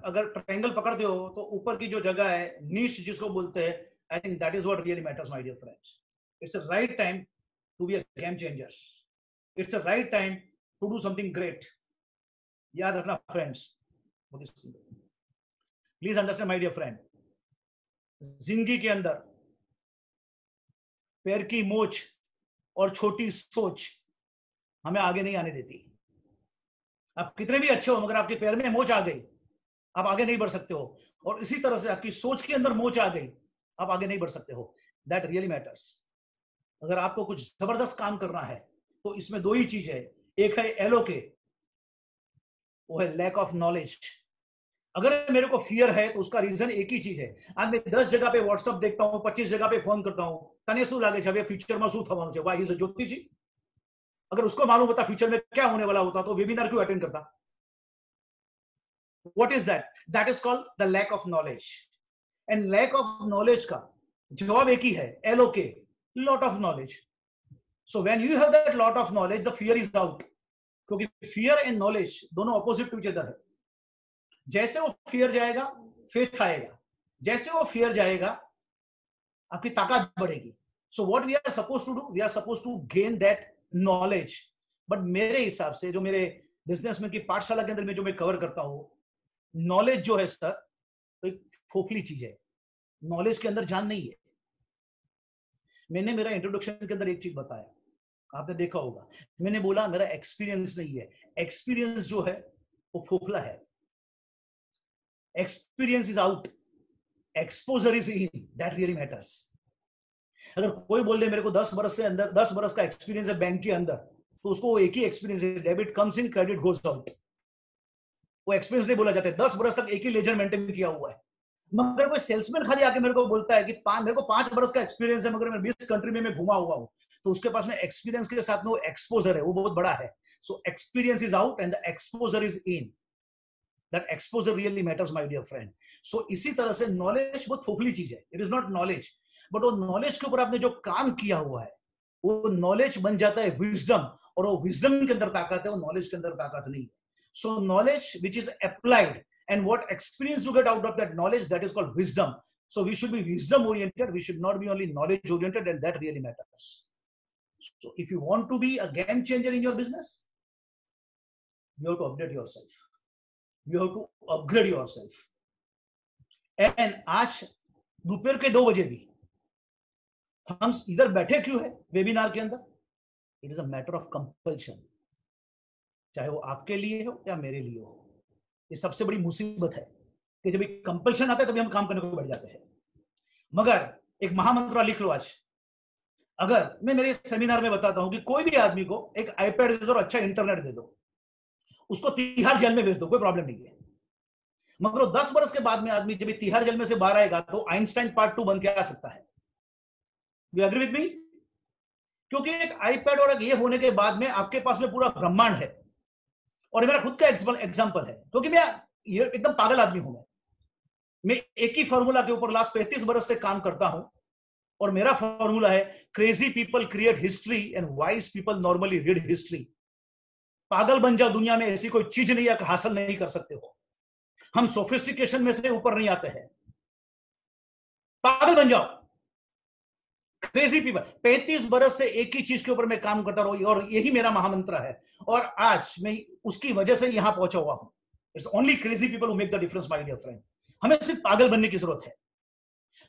S2: अगर triangle पकड़ते हो तो ऊपर की जो जगह है, नीश जिसको बोलते हैं, I think that is what really matters, my dear friends. It's the right time to be a game changer. It's the right time to do something great. याद रखना friends. Please understand, my dear friend. जिंदगी के अंदर पैर की मोच और छोटी सोच हमें आगे नहीं आने देती। आप कितने भी अच्छे हो, मगर आपके पैर में मोच आ गई, आप आगे नहीं बढ़ सकते हो। और इसी तरह से आपकी सोच के अंदर मोच आ गई, आप आगे नहीं बढ़ सकते हो। That really matters. अगर आपको कुछ जबरदस्त काम करना है तो इसमें दो ही चीज है, एक है एलोके, वो है लैक ऑफ नॉलेज। अगर मेरे को फियर है तो उसका रीजन एक ही चीज है। आज मैं 10 जगह पे व्हाट्सएप देखता हूं, 25 जगह पे फोन करता हूं, तने शू लागे छे फ्यूचर में शू थवानुं छे, वाई इज अ ज्योति जी। अगर उसको मालूम होता फ्यूचर में क्या होने वाला होता तो वेबिनार क्यों अटेंड करता? What is that? That is called the lack of knowledge. And lack of knowledge का जवाब एक ही है, LOK, lot of knowledge. So when you have that lot of knowledge, the fear is out. क्योंकि fear and knowledge दोनों opposite to each other है। जैसे वो fear जाएगा, faith आएगा। जैसे वो fear जाएगा, आपकी ताकत बढ़ेगी। So what we are supposed to do? We are supposed to gain that knowledge. But मेरे हिसाब से जो मेरे बिजनेसमैन की पाठशाला के अंदर में जो मैं कवर करता हूं, नॉलेज जो है सर, तो एक खोखली चीज है। नॉलेज के अंदर जान नहीं है। मैंने मेरा इंट्रोडक्शन के अंदर एक चीज बताया, आपने देखा होगा, मैंने बोला मेरा एक्सपीरियंस नहीं है। एक्सपीरियंस जो है वो खोखला है। Experience is out, exposure is in, that really matters. अगर कोई बोल दे मेरे को 10 बरस का एक्सपीरियंस है बैंक के अंदर, तो उसको एक ही एक्सपीरियंस है, debit comes in, credit goes out. वो एक्सपीरियंस नहीं बोला जाता है। 10 बरस तक एक ही लेजर मेंटेन किया हुआ है। मगर कोई सेल्समैन खाली आके मेरे को बोलता है कि मेरे को 5 बरस का एक्सपीरियंस है, मगर मैं 20 कंट्री में घुमा हुआ हूं, तो उसके पास में एक्सपीरियंस के साथ में वो एक्सपोजर है, वो बहुत बड़ा है। So experience is out and the exposure is in. That exposure really matters, my dear friend. So इसी तरह से नॉलेज बहुत खोखली चीज है। It is not knowledge, but वो नॉलेज के ऊपर आपने जो काम किया हुआ है, वो नॉलेज बन जाता है विजडम, और वो विजडम के अंदर ताकत है, वो नॉलेज के अंदर ताकत नहीं है। So knowledge which is applied, and what experience you get out of that knowledge, that is called wisdom. So we should be wisdom oriented. We should not be only knowledge oriented, and that really matters. So if you want to be a game changer in your business, you have to update yourself. You have to upgrade yourself. And आज दोपहर के 2 बजे भी हम इधर बैठे क्यों है वेबिनार के अंदर? It is a matter of compulsion, चाहे वो आपके लिए हो या मेरे लिए हो। ये सबसे बड़ी मुसीबत है कि जब कंपल्शन आता है तभी हम काम करने को बैठ जाते हैं। मगर एक महामंत्र लिख लो आज। अगर मैं मेरे सेमिनार में बताता हूं कि कोई भी आदमी को एक आईपैड दे दो और अच्छा इंटरनेट दे दो, उसको तिहाड़ जेल में भेज दो, कोई प्रॉब्लम नहीं है। मगर 10 वर्ष के बाद में आदमी जब तिहाड़ जेल में से बाहर आएगा तो आइंस्टाइन पार्ट 2 बन के आ सकता है। You agree with me? क्योंकि एक आईपैड और ये होने के बाद में आपके पास में पूरा ब्रह्मांड है। और मेरा खुद का एग्जांपल है, क्योंकि मैं ये एकदम पागल आदमी हूं। मैं एक ही फॉर्मूला के ऊपर लास्ट 35 वर्ष से काम करता हूं, और मेरा फॉर्मूला है crazy people create history and wise people normally read history. पागल बन जाओ, दुनिया में ऐसी कोई चीज नहीं है कि हासिल नहीं कर सकते हो। हम सोफिस्टिकेशन में से ऊपर नहीं आते हैं। पागल बन जाओ, क्रेजी पीपल। 35 बरस से एक ही चीज के ऊपर मैं काम करता रहा, और यही मेरा महामंत्र है, और आज मैं उसकी वजह से यहां पहुंचा हुआ हूं। It's only crazy people who make the difference my dear friend. हमें सिर्फ पागल बनने की जरूरत है।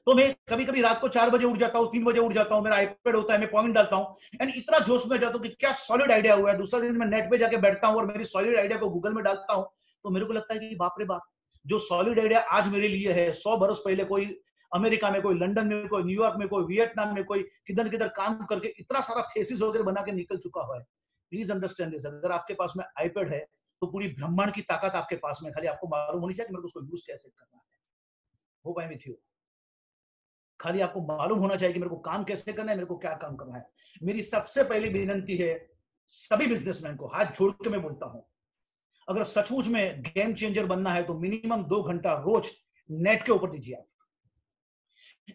S2: तो मैं कभी कभी रात को 4 बजे उठ जाता हूं, 3 बजे उठ जाता हूं, मेरा आईपैड होता है, मैं पॉइंट डालता हूं एंड इतना जोश में जाता हूं कि क्या सॉलिड आइडिया हुआ है। दूसरा दिन मैं नेट पे जाके बैठता हूं और मेरी सॉलिड आइडिया को गूगल में डालता हूं, तो मेरे को लगता है कि बाप रे बाप, जो सॉलिड आइडिया आज मेरे लिए है, 100 बरस पहले कोई अमेरिका में, कोई लंदन में, कोई न्यूयॉर्क में, कोई वियतनाम में, कोई किधर किधर काम करके इतना सारा थेसिस वगैरह बना के निकल चुका हुआ है। Please understand this. अगर आपके पास में आईपैड है तो पूरी ब्रह्मांड की ताकत आपके पास में, खाली आपको मालूम होनी चाहिए कि मेरे को उसको यूज कैसे करना है। हो पाए विथ यू, खाली आपको मालूम होना चाहिए कि मेरे को काम कैसे करना है, मेरे को क्या काम करना है। मेरी सबसे पहली विनंती है सभी बिजनेसमैन को, हाथ जोड़ के मैं बोलता हूं, अगर सचमुच में गेम चेंजर बनना है तो मिनिमम 2 घंटा रोज नेट के ऊपर दीजिए आप।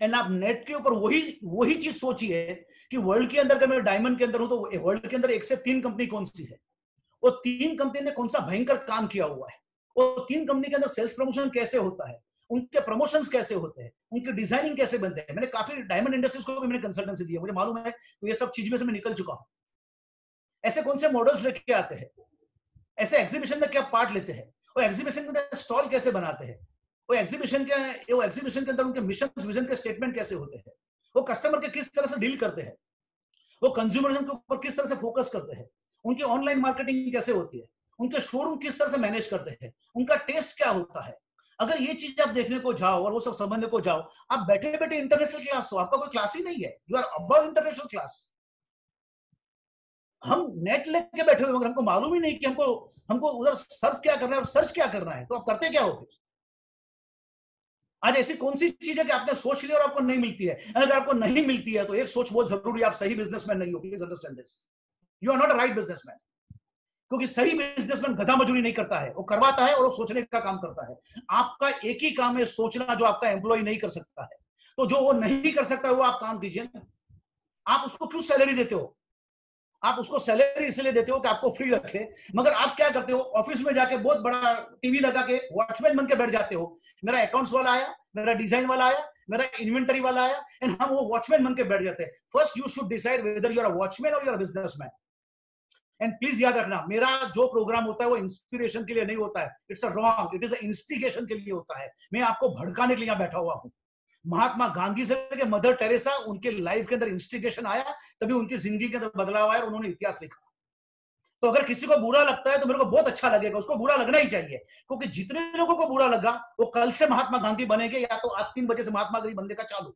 S2: एंड आप नेट के ऊपर वही चीज सोचिए कि वर्ल्ड के अंदर, अगर मैं डायमंड के अंदर हूं तो वर्ल्ड के अंदर 1 से 3 कंपनी कौन सी है, वो 3 कंपनी ने कौन सा भयंकर काम किया हुआ है, वो 3 कंपनी के अंदर सेल्स प्रमोशन कैसे होता है, उनके प्रमोशंस कैसे होते हैं, उनके डिजाइनिंग कैसे बनते हैं। मैंने काफी डायमंड इंडस्ट्रीज को भी मैंने कंसल्टेंसी दी है, मुझे मालूम है, तो ये सब चीज में से मैं निकल चुका हूं। ऐसे कौन से मॉडल्स लेके आते हैं, ऐसे एग्जीबिशन में क्या पार्ट लेते हैं, वो एग्जीबिशन के अंदर स्टॉल कैसे बनाते हैं, वो एग्जीबिशन के अंदर उनके मिशन विजन के स्टेटमेंट कैसे होते हैं, वो कस्टमर के किस तरह से डील करते हैं, वो कंज्यूमरिज्म के ऊपर किस तरह से फोकस करते हैं, उनकी ऑनलाइन मार्केटिंग कैसे होती है, उनके शोरूम किस तरह से मैनेज करते हैं, उनका टेस्ट क्या होता है। अगर ये चीज आप देखने को जाओ और वो सब समझने को जाओ, आप बैठे बैठे इंटरनेशनल क्लास हो, आपका कोई क्लास ही नहीं है, you are above international class. हम नेट लेके बैठे हुए मगर हमको मालूम ही नहीं कि हमको उधर सर्फ क्या करना है और सर्च क्या करना है, तो आप करते क्या हो फिर? आज ऐसी कौन सी चीज है कि आपने सोच लिया और आपको नहीं मिलती है? अगर आपको नहीं मिलती है तो एक सोच बहुत जरूरी है, आप सही बिजनेसमैन नहीं हो। Please understand this, you are not a right businessman. क्योंकि सही बिजनेसमैन गधा मजूरी नहीं करता है, वो करवाता है और वो सोचने का काम करता है। आपका एक ही काम है सोचना, जो आपका एम्प्लॉय नहीं कर सकता है। तो जो वो नहीं कर सकता है वो आप काम कीजिए ना। आप उसको क्यों सैलरी देते हो? आप उसको सैलरी इसलिए देते हो कि आपको फ्री रखे, मगर आप क्या करते हो, ऑफिस में जाके बहुत बड़ा टीवी लगा के वॉचमैन बन के बैठ जाते हो। मेरा अकाउंट्स वाला आया, मेरा डिजाइन वाला आया, मेरा इन्वेंटरी वाला आया, एंड हम वो वॉचमैन बन के बैठ जाते हैं। First you should decide whether you are a watchman और you are a businessman. And please याद रखना, मेरा जो प्रोग्राम होता है वो इंस्पिरेशन के लिए नहीं होता है, it's a wrong, it is a instigation के लिए होता है। मैं आपको भड़काने के लिए बैठा हुआ हूं। महात्मा गांधी से लेकर मदर टेरेसा, उनके लाइफ के अंदर इंस्टिगेशन आया, तभी उनकी जिंदगी के अंदर बदलाव आया, उन्होंने इतिहास लिखा। तो अगर किसी को बुरा लगता है तो मेरे को बहुत अच्छा लगेगा, उसको बुरा लगना ही चाहिए, क्योंकि जितने लोगों को बुरा लगा वो कल से महात्मा गांधी बनेंगे, या तो आज 3 बजे से महात्मा गांधी बनने का चालू।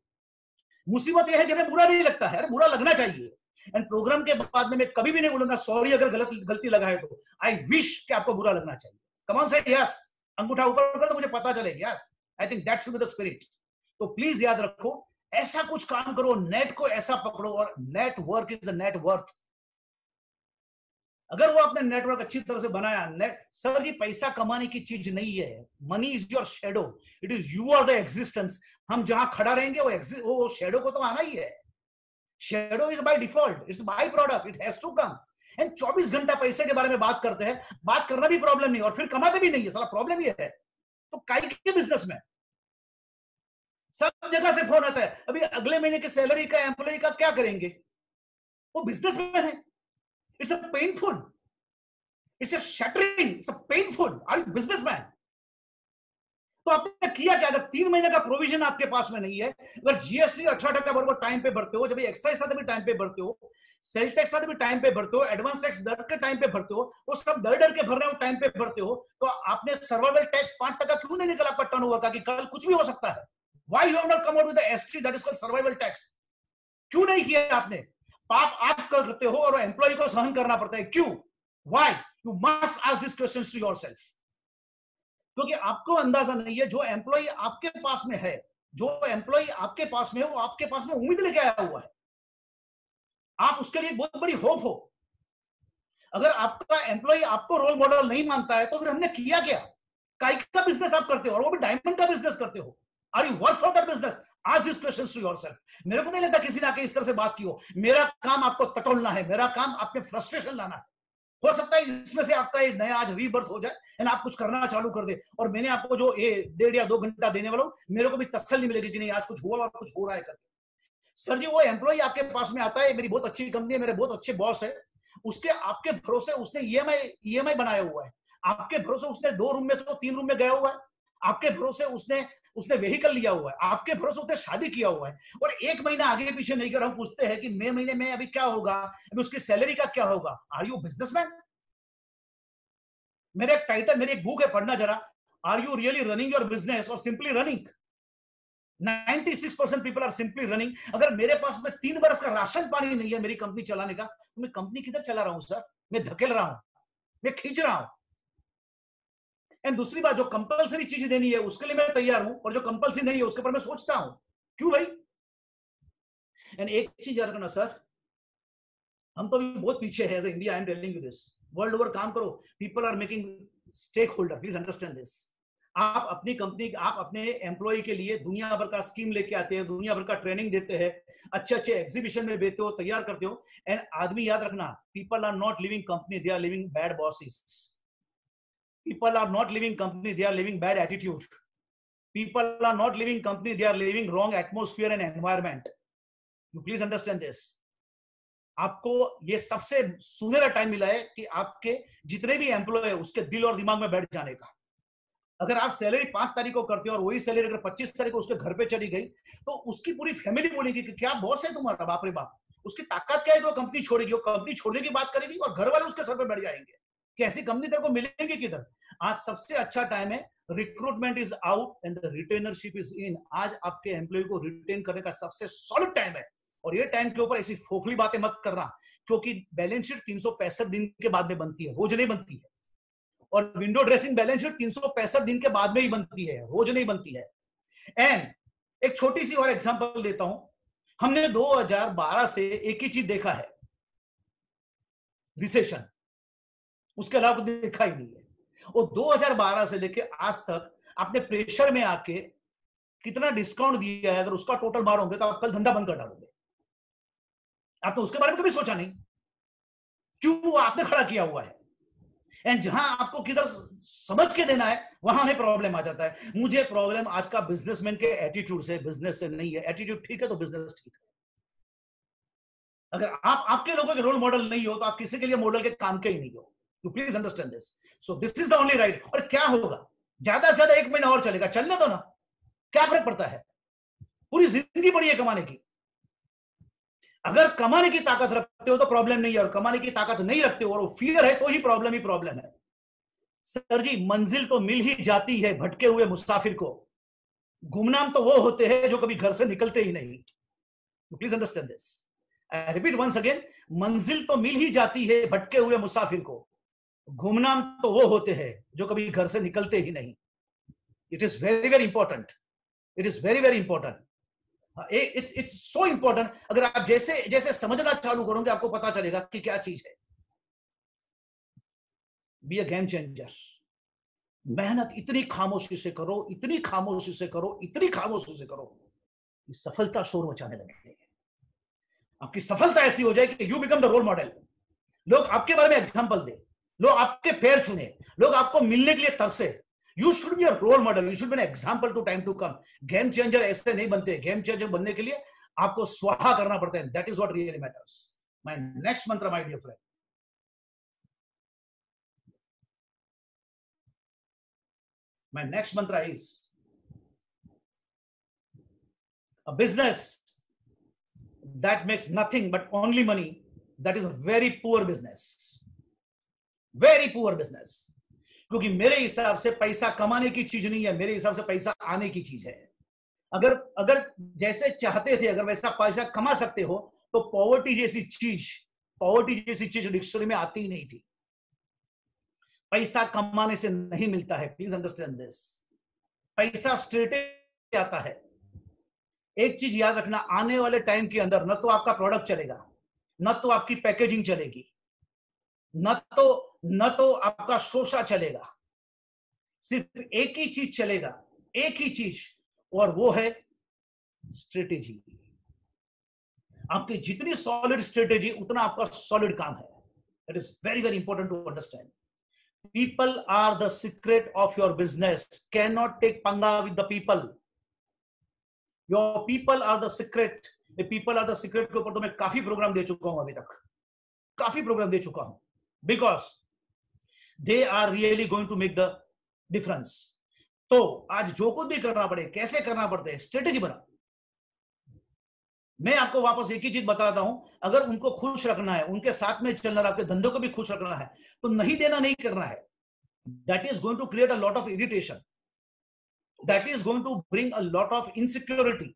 S2: मुसीबत यह है कि हमें बुरा नहीं लगता है, बुरा लगना चाहिए। एंड प्रोग्राम के बाद में मैं कभी भी नहीं बोलूंगा सॉरी अगर गलती लगा है तो। आई विश कि आपको बुरा लगना चाहिए। कम ऑन से यस, अंगूठा ऊपर कर तो मुझे पता चले, yes I think that should be the spirit. तो प्लीज याद रखो, ऐसा कुछ काम करो, नेट को ऐसा पकड़ो, और नेटवर्क इज अ नेटवर्थ। अगर वो आपने नेटवर्क अच्छी तरह से बनाया, नेट सर जी पैसा कमाने की चीज नहीं है, money is your shadow, it is you are the existence. हम जहां खड़ा रहेंगे वो शेडो को तो आना ही है। Shadow is by default, it's by product, it has to come. And 24 घंटा पैसे के बारे में बात करते हैं, बात करना भी प्रॉब्लम नहीं और फिर कमाते भी नहीं है, साला प्रॉब्लम ये है। तो काई के बिजनेस में सब जगह से फोन आता है, अभी अगले महीने की सैलरी का एम्प्लॉय का क्या करेंगे? वो बिजनेसमैन है। It's a painful, it's a shattering, it's a painful. Are you businessman? तो आपने किया क्या? अगर 3 महीने का प्रोविजन आपके पास में नहीं है, अगर जीएसटी 18% बराबर टाइम पे भरते हो, जब एक्साइज भी टाइम पे भरते हो, सेल टैक्स भी टाइम पे भरते हो, एडवांस टैक्स डर के टाइम पे भरते हो, वो सब डर के भर रहे हो, टाइम पे भरते हो, तो आपने सर्वाइवल टैक्स 5% क्यों नहीं निकला आपका टर्नओवर का कि कल कुछ भी हो सकता है? Why you have not come out with the ST that is called survival tax? क्यों नहीं किया आपने? पाप आप करते हो और एम्प्लॉय को सहन करना पड़ता है, क्यों? Why? You must ask this questions to yourself, क्योंकि आपको अंदाजा नहीं है जो एम्प्लॉय आपके पास में है, जो एम्प्लॉय आपके पास में है, वो आपके पास में उम्मीद लेके आया हुआ है, आप उसके लिए बहुत बड़ी होप हो। अगर आपका एम्प्लॉय आपको रोल मॉडल नहीं मानता है तो फिर हमने किया क्या? काय का बिजनेस आप करते हो, और वो भी डायमंड का बिजनेस करते हो? Are you work for that business? Ask this questions to yourself. मेरे को नहीं लगता किसी ने आके इस तरह से बात की हो। मेरा काम आपको टटोलना है, मेरा काम आप में फ्रस्ट्रेशन लाना है। हो सकता है इसमें से आपका एक नया आज रीबर्थ हो जाए एंड आप कुछ करना चालू कर दे, और मैंने आपको जो 1.5 या 2 घंटा देने वाला हूं, मेरे को भी तसल्ली मिलेगी कि नहीं आज कुछ हुआ और कुछ हो रहा है करके। सर जी, वो एम्प्लॉय आपके पास में आता है, मेरी बहुत अच्छी कंपनी है, मेरे बहुत अच्छे बॉस है, उसके आपके भरोसे उसने ईएमआई बनाया हुआ है, आपके भरोसे उसने 2 रूम में से 3 रूम में गया हुआ है, आपके भरोसे उसने व्हीकल लिया हुआ है, आपके भरोसे उसने शादी किया हुआ है, और 1 महीना आगे पीछे नहीं कर हम पूछते हैं कि मई महीने में अभी क्या होगा, अभी उसकी सैलरी का क्या होगा? Are you businessman? मेरे एक टाइटल, मेरी एक बुक है, पढ़ना जरा, are you really running your business और simply running? 96% people are simply running. अगर मेरे पास में 3 बरस का राशन पानी नहीं है मेरी कंपनी चलाने का, तो मैं कंपनी किधर चला रहा हूं सर? मैं धकेल रहा हूं, मैं खींच रहा हूं। एंड दूसरी बात, जो कंपलसरी चीज देनी है उसके लिए मैं तैयार हूं, और जो कंपलसरी नहीं है उसके ऊपर मैं सोचता हूं, क्यों भाई? एंड एक चीज याद रखना सर, हम तो अभी बहुत पीछे है as a India. I am telling you this, world over काम करो, people are making stake holder, please understand this. आप अपनी कंपनी, आप अपने एम्प्लॉय के लिए दुनिया भर का स्कीम लेके आते हैं, दुनिया भर का ट्रेनिंग देते हैं, अच्छे अच्छे एग्जीबिशन में बेचते हो, तैयार करते हो, एंड आदमी याद रखना, people are not living company, they are living bad bosses. People are not living company, they are living bad attitude. People are not living company, they are living wrong atmosphere and environment. You please understand this. आपको ये सबसे सुनहरा time मिला है कि आपके जितने भी एम्प्लॉय है उसके दिल और दिमाग में बैठ जाने का। अगर आप सैलरी 5 तारीख को करते हो और वही सैलरी अगर 25 तारीख को उसके घर पे चली गई, तो उसकी पूरी फैमिली बोलेगी कि क्या बॉस है तुम्हारा, बाप रे बाप, उसकी ताकत क्या है तो कंपनी छोड़ेगी, वो कंपनी छोड़ने की बात करेगी और घर वाले उसके सर पे बैठ जाएंगे कि ऐसी कंपनी तेरे को मिलेंगे किधर। आज सबसे अच्छा टाइम है, recruitment is out and the रिटेनरशिप is in. आज आपके एम्प्लॉय को रिटेन करने का सबसे सॉलिड टाइम है, और ये टाइम के ऊपर ऐसी खोखली बातें मत करना, क्योंकि बैलेंस शीट 365 दिन के बाद में बनती है, रोज नहीं बनती है, और विंडो ड्रेसिंग बैलेंस शीट 365 दिन के बाद में ही बनती है, रोज नहीं बनती है। एंड एक छोटी सी और एग्जांपल देता हूं, हमने 2012 से एक ही चीज देखा है, रिसेशन, उसके अलावा कुछ देखा ही नहीं है। और 2012 से लेके आज तक आपने प्रेशर में आके कितना डिस्काउंट दिया है, अगर उसका टोटल मारोगे तो आप कल धंधा बंद कर डालोगे। आपने उसके बारे में कभी सोचा नहीं? क्यों? आपने खड़ा किया हुआ है, एंड जहां आपको किधर समझ के देना है वहां हमें प्रॉब्लम आ जाता है। मुझे प्रॉब्लम आज का बिजनेसमैन के एटीट्यूड से, बिजनेस से नहीं है। एटीट्यूड ठीक है तो बिजनेस ठीक है। अगर आप आपके लोगों के रोल मॉडल नहीं हो तो आप किसी के लिए मॉडल के काम के ही नहीं हो। You please understand this. So this is the only right. और क्या होगा, ज्यादा से ज्यादा 1 महीना और चलेगा, चलने दो ना, क्या फर्क पड़ता है? पूरी जिंदगी पड़ी है कमाने की। अगर कमाने की ताकत रखते हो तो प्रॉब्लम नहीं है, और कमाने की ताकत नहीं रखते हो और वो फियर है तो ही प्रॉब्लम है। सर जी, मंजिल तो मिल ही जाती है भटके हुए मुसाफिर को, गुमनाम तो वो होते हैं जो कभी घर से निकलते ही नहीं। You please understand this. I repeat once again, मंजिल तो मिल ही जाती है भटके हुए मुसाफिर को, गुमनाम तो वो होते हैं जो कभी घर से निकलते ही नहीं। It is very very important, it is very very important, it's so important. अगर आप जैसे जैसे समझना चालू करोगे आपको पता चलेगा कि क्या चीज है। Be a game changer. मेहनत इतनी खामोशी से करो, इतनी खामोशी से करो, इतनी खामोशी से करो, सफलता शोर मचाने लगेगी। आपकी सफलता ऐसी हो जाए कि you become the role model. लोग आपके बारे में एग्जांपल दे, लोग आपके पैर छूने, लोग आपको मिलने के लिए तरसे। You should be a role model, you should be an example to time to come. Game changer ऐसे नहीं बनते। गेम चेंजर बनने के लिए आपको स्वाहा करना पड़ता है। That is what really matters. My next mantra, my dear friend, my next mantra is A business that makes nothing but only money, that is a very poor business. Very poor business. क्योंकि मेरे हिसाब से पैसा कमाने की चीज नहीं है, मेरे हिसाब से पैसा आने की चीज है. अगर जैसे चाहते थे अगर वैसा पैसा कमा सकते हो तो पॉवर्टी जैसी चीज डिक्शनरी में आती ही नहीं थी. पैसा कमाने से नहीं मिलता है. Please understand this. पैसा स्ट्रेट आता है. एक चीज याद रखना, आने वाले टाइम के अंदर न तो आपका प्रोडक्ट चलेगा, न तो आपकी पैकेजिंग चलेगी, न तो आपका शोषा चलेगा. सिर्फ एक ही चीज चलेगा, एक ही चीज, और वो है स्ट्रेटेजी. आपकी जितनी सॉलिड स्ट्रेटेजी उतना आपका सॉलिड काम है. That is very very important to understand. People are the secret of your business. Cannot take panga with the people. Your people are the secret. The people are the secret के ऊपर तो मैं काफी programme दे चुका हूं अभी तक. काफी प्रोग्राम दे चुका हूं. Because they are really going to make the difference. तो आज जो कुछ भी करना पड़े, कैसे करना पड़ता है, स्ट्रेटेजी बना. मैं आपको वापस एक ही चीज बताता हूं, अगर उनको खुश रखना है, उनके साथ में चलना है, आपके धंधे को भी खुश रखना है, तो नहीं देना नहीं करना है. That is going to create a lot of irritation. That is going to bring a lot of insecurity.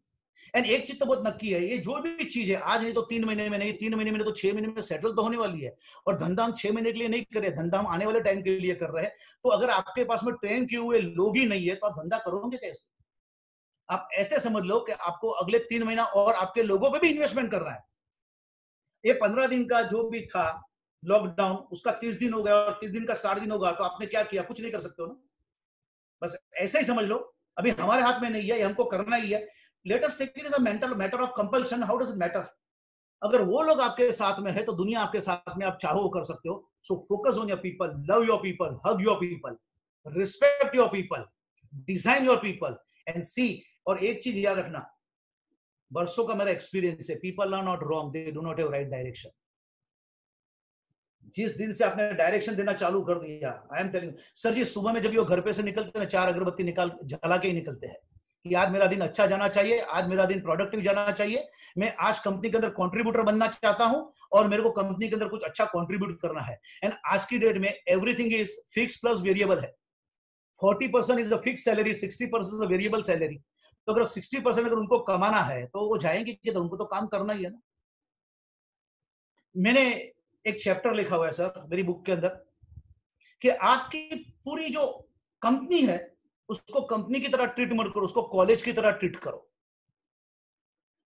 S2: And एक चीज तो बहुत नक्की है, ये जो भी चीज है आज नहीं तो 3 महीने में नहीं, 3 महीने में नहीं तो 6 महीने में सेटल तो होने वाली है. और धंधा हम 6 महीने के लिए नहीं कर रहे, धंधा हम आने वाले टाइम के लिए कर रहे हैं. तो अगर आपके पास में ट्रेन किए हुए लोग ही नहीं है तो आप धंधा करोगे कैसे? आप ऐसे समझ लो कि आपको अगले 3 महीना और आपके लोगों पे भी इन्वेस्टमेंट करना है. ये 15 दिन का जो भी था लॉकडाउन, उसका 30 दिन हो गया और 30 दिन का 60 दिन होगा, तो आपने क्या किया? कुछ नहीं कर सकते हो ना. बस ऐसे ही समझ लो, अभी हमारे हाथ में नहीं है, ये हमको करना ही है. Let us take it as a mental matter of compulsion. How does it matter? अगर वो लोग आपके साथ में है तो दुनिया आपके साथ में, आप चाहो कर सकते हो. So focus on your people, love your people, hug your people, respect your people, design your people and see. और एक चीज याद रखना, बरसों का मेरा एक्सपीरियंस है, people are not wrong, they do not have right direction. जिस दिन से आपने डायरेक्शन देना चालू कर दिया, I am telling sir ji, सुबह में जब ये घर पे से निकलते हैं 4 अगरबत्ती निकाल जला के ही निकलते हैं कि आज मेरा दिन अच्छा जाना चाहिए, आज मेरा दिन प्रोडक्टिव जाना चाहिए, मैं आज कंपनी के अंदर कंट्रीब्यूटर बनना चाहता हूं और मेरे को कंपनी के अंदर कुछ अच्छा कंट्रीब्यूट करना है. एंड आज की डेट में everything is fix plus variable है. 40% is the fix salary, 60% variable salary. तो अगर 60% अगर उनको कमाना है तो वो जाएंगे कि उनको तो काम करना ही है ना. मैंने एक चैप्टर लिखा हुआ है सर मेरी बुक के अंदर कि आपकी पूरी जो कंपनी है उसको कंपनी की तरह ट्रीट मत करो, उसको कॉलेज की तरह ट्रीट करो.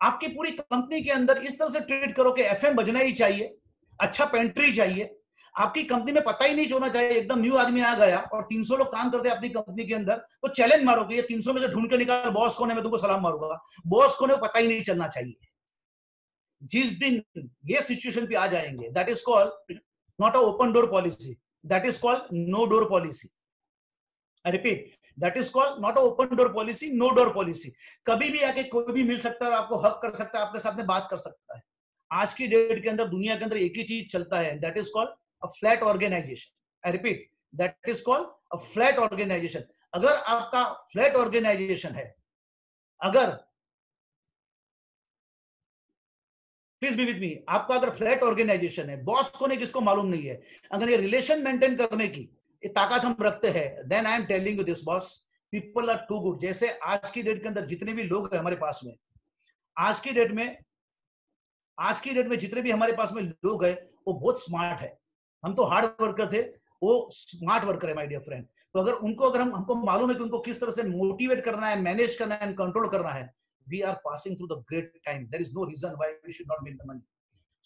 S2: आपकी पूरी कंपनी के अंदर इस तरह से ट्रीट करो कि एफएम बजना ही चाहिए, अच्छा पेंट्री चाहिए. आपकी कंपनी में पता ही नहीं होना चाहिए, एकदम न्यू आदमी आ गया और 300 लोग काम करते हैं अपनी कंपनी के अंदर, तो चैलेंज मारोगे, ये 300 में से ढूंढ के निकाल, बॉस कौन है, मैं तुमको सलाम मारूंगा. बॉस कौन है पता ही नहीं चलना चाहिए. जिस दिन ये सिचुएशन पे आ जाएंगे, that is called not a open door policy, that is called no door policy. I repeat, that is called not a open door policy, no door policy. कभी भी आके कोई भी मिल सकता है और आपको हक कर सकता है, आपके साथ में बात कर सकता है. आज की डेट के अंदर दुनिया के अंदर एक ही चीज चलता है, that is called a flat organization. I repeat, that is called a flat organization. अगर आपका flat organization है, अगर प्लीज बी विद मी, आपका अगर फ्लैट ऑर्गेनाइजेशन है, बॉस को नहीं किसको मालूम नहीं है, अगर ये रिलेशन मेंटेन करने की ताकत हम रखते हैं, then I am telling you this boss, people are too good. जैसे आज की डेट के अंदर जितने भी लोग हैं हमारे पास में, आज की डेट में जितने भी हमारे पास में लोग हैं वो बहुत स्मार्ट है. हम तो हार्ड वर्कर थे, वो स्मार्ट वर्कर है माय डियर फ्रेंड. तो अगर हमको मालूम है कि उनको किस तरह से मोटिवेट करना है, मैनेज करना है एंड कंट्रोल करना है, we are passing through the great time. There is no reason why we should not make the money.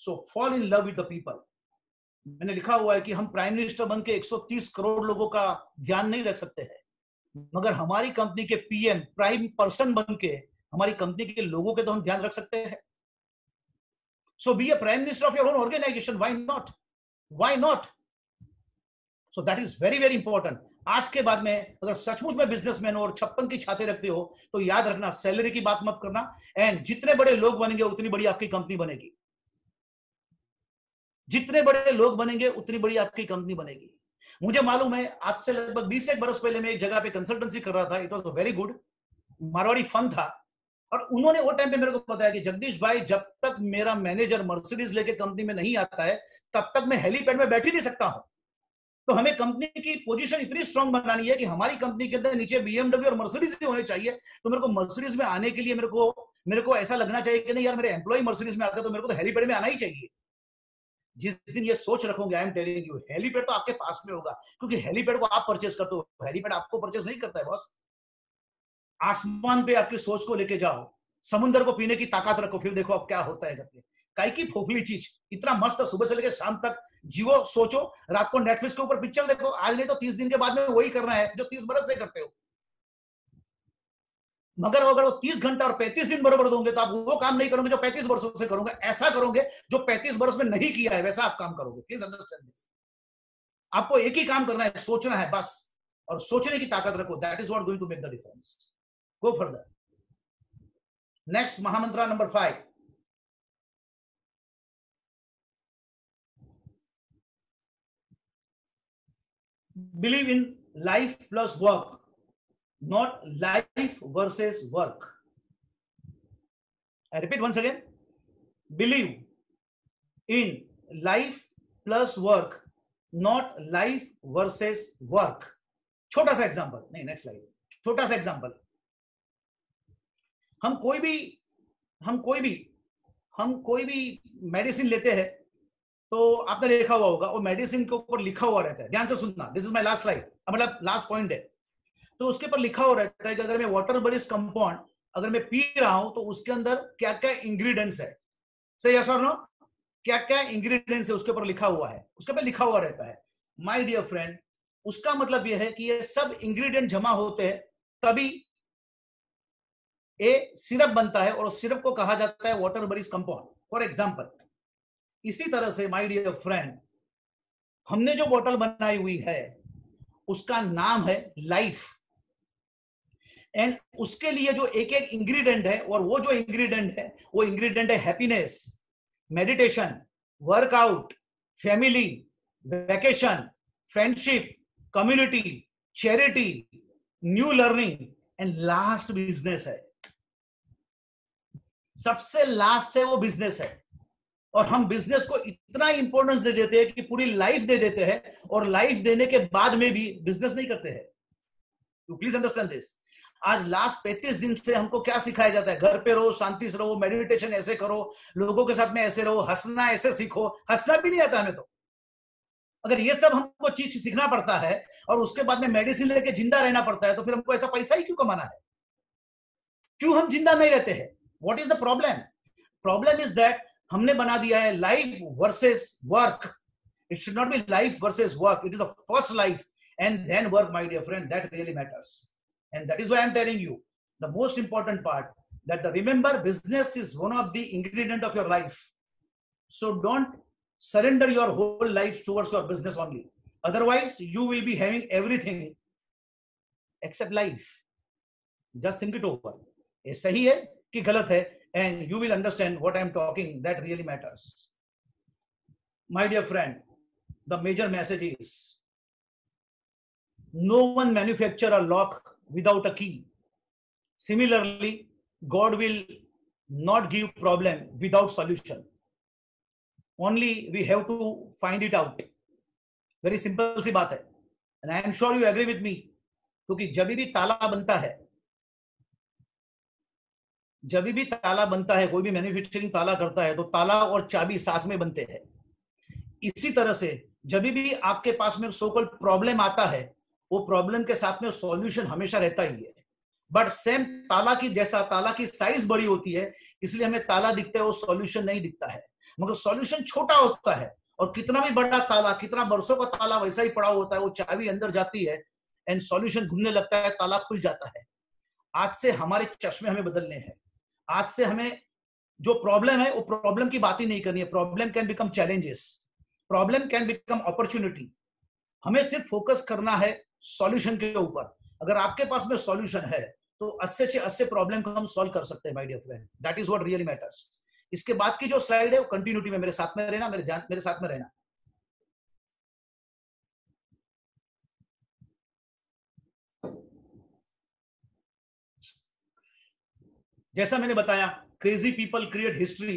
S2: So fall in love with the people. मैंने लिखा हुआ है कि हम प्राइम मिनिस्टर बन के 130 करोड़ लोगों का ध्यान नहीं रख सकते हैं, मगर हमारी कंपनी के पीएम प्राइम पर्सन बन के हमारी कंपनी के लोगों के तो हम ध्यान रख सकते हैं. So be a prime minister of your own organization. Why not? Why not? So that is very very important. आज के बाद में अगर सचमुच में बिजनेसमैन हो और 56 की छाते रखते हो तो याद रखना, सैलरी की बात मत करना. एंड जितने बड़े लोग बनेंगे उतनी बड़ी आपकी कंपनी बनेगी. जितने बड़े लोग बनेंगे उतनी बड़ी आपकी कंपनी बनेगी. मुझे मालूम है, आज से लगभग 20 एक बरस पहले मैं एक जगह पे कंसल्टेंसी कर रहा था. It was very good, Marwari fun था. और उन्होंने वो टाइम पे मेरे को बताया कि जगदीश भाई, जब तक मेरा मैनेजर मर्सिडीज लेके कंपनी में नहीं आता है तब तक मैं हेलीपैड में बैठ ही नहीं सकता हूं। तो हमें कंपनी की पोजीशन इतनी स्ट्रांग बनानी है कि हमारी कंपनी के अंदर नीचे बीएमडब्ल्यू और मर्सिडीज ही होने चाहिए। तो मेरे को मर्सिडीज में आने के लिए मेरे को ऐसा लगना चाहिए कि नहीं यार, मेरे एम्प्लॉय मर्सिडीज में आते हैं तो मेरे को तो हेलीपैड में आना ही चाहिए। जिस दिन ये सोच रखोगे, आई एम टेलिंग यू, हेलीपैड तो आपके पास में होगा, क्योंकि हेलीपैड को आप परचेज करते हो, हेलीपैड आपको परचेज नहीं करता है बॉस। आसमान पे आपकी सोच को लेके जाओ, समुद्र को पीने की ताकत रखो, फिर देखो अब क्या होता है करके। काई की फोफली चीज, इतना मस्त सुबह से लेकर शाम तक जियो, सोचो, रात को नेटफ्लिक्स के ऊपर पिक्चर देखो, आज नहीं तो 30 दिन के बाद में वही करना है जो 30 बरस से करते हो। मगर अगर वो 30 घंटा और 35 दिन बराबर दोगे तो आप वो काम नहीं करोगे जो 35 वर्षों से करोगे, ऐसा करोगे जो 35 वर्ष में नहीं किया है, वैसा आप काम करोगे। Please understand this. आपको एक ही काम करना है, सोचना है बस, और सोचने की ताकत रखो। That is what going to make the difference. Go further. Next महामंत्र number 5, believe in life plus work, not life versus work. I repeat once again. Believe in life plus work, not life versus work. छोटा सा example, नहीं next slide, छोटा सा example. हम कोई भी medicine लेते हैं तो आपने देखा हुआ होगा, वो मेडिसिन के ऊपर लिखा हुआ रहता है। ध्यान से सुनना, this is my last slide, मतलब लास्ट पॉइंट है। तो उसके ऊपर लिखा हुआ रहता है कि अगर मैं वाटर बेस्ड कंपाउंड अगर मैं पी रहा हूं तो उसके अंदर क्या क्या इंग्रेडिएंट्स है, सही यस और नो, क्या क्या इंग्रेडिएंट्स है उसके ऊपर लिखा हुआ है, उसके ऊपर लिखा हुआ रहता है। माय डियर फ्रेंड, उसका मतलब यह है कि ये सब इंग्रेडिएंट जमा होते हैं तभी ए सिरप बनता है, और सिरप को कहा जाता है water based compound, for example. इसी तरह से माय डियर फ्रेंड, हमने जो बोतल बनाई हुई है उसका नाम है लाइफ, एंड उसके लिए जो एक एक इंग्रेडिएंट है, और वो जो इंग्रेडिएंट है वो इंग्रेडिएंट है happiness, meditation, workout, family, vacation, friendship, community, charity, new learning, and last business है। सबसे लास्ट है वो बिजनेस है, और हम बिजनेस को इतना इंपॉर्टेंस दे देते हैं कि पूरी लाइफ दे देते हैं, और लाइफ देने के बाद में भी बिजनेस नहीं करते हैं। You please understand this. आज लास्ट 35 दिन से हमको क्या सिखाया जाता है? घर पे रहो, शांति से रहो, मेडिटेशन ऐसे करो, लोगों के साथ में ऐसे रहो, हंसना ऐसे सीखो। हंसना भी नहीं आता हमें तो। अगर ये सब हमको चीज सीखना पड़ता है और उसके बाद में मेडिसिन लेके जिंदा रहना पड़ता है, तो फिर हमको ऐसा पैसा ही क्यों कमाना है? क्यों हम जिंदा नहीं रहते हैं? What is the problem? Problem is that हमने बना दिया है life versus work. It should not be life versus work, it is the first life and then work, my dear friend. That really matters, and that is why I'm telling you the most important part, that the remember, business is one of the ingredient of your life. So don't surrender your whole life towards your business only, otherwise you will be having everything except life. Just think it over, ये सही है कि गलत है, and you will understand what I'm talking. That really matters, my dear friend. The major message is, no one manufacture a lock without a key. Similarly, God will not give problem without solution. Only we have to find it out. Very simple सी बात है, and I am sure you agree with me. क्योंकि जब भी ताला बनता है, कोई भी मैन्युफैक्चरिंग ताला करता है, तो ताला और चाबी साथ में बनते हैं। इसी तरह से जब भी आपके पास में सो कॉल्ड प्रॉब्लम आता है, वो प्रॉब्लम के साथ में सॉल्यूशन हमेशा रहता ही है। बट सेम ताला की जैसा, ताला की साइज बड़ी होती है, इसलिए हमें ताला दिखता है, वो सॉल्यूशन नहीं दिखता है। मगर सॉल्यूशन छोटा होता है, और कितना भी बड़ा ताला, कितना बरसों का ताला वैसा ही पड़ा होता है, वो चाबी अंदर जाती है एंड सॉल्यूशन घूमने लगता है, ताला खुल जाता है। आज से हमारे चश्मे हमें बदलने हैं। आज से हमें जो प्रॉब्लम है, वो प्रॉब्लम की बात ही नहीं करनी है। Problem can become challenges, problem can become opportunity. हमें सिर्फ फोकस करना है सॉल्यूशन के ऊपर। अगर आपके पास में सॉल्यूशन है तो 80 से 80 प्रॉब्लम को हम सॉल्व कर सकते हैं, my dear friend. That is what really matters. इसके बाद की जो स्लाइड है वो कंटिन्यूटी में मेरे साथ में रहना, मेरे साथ में रहना। जैसा मैंने बताया, crazy people create history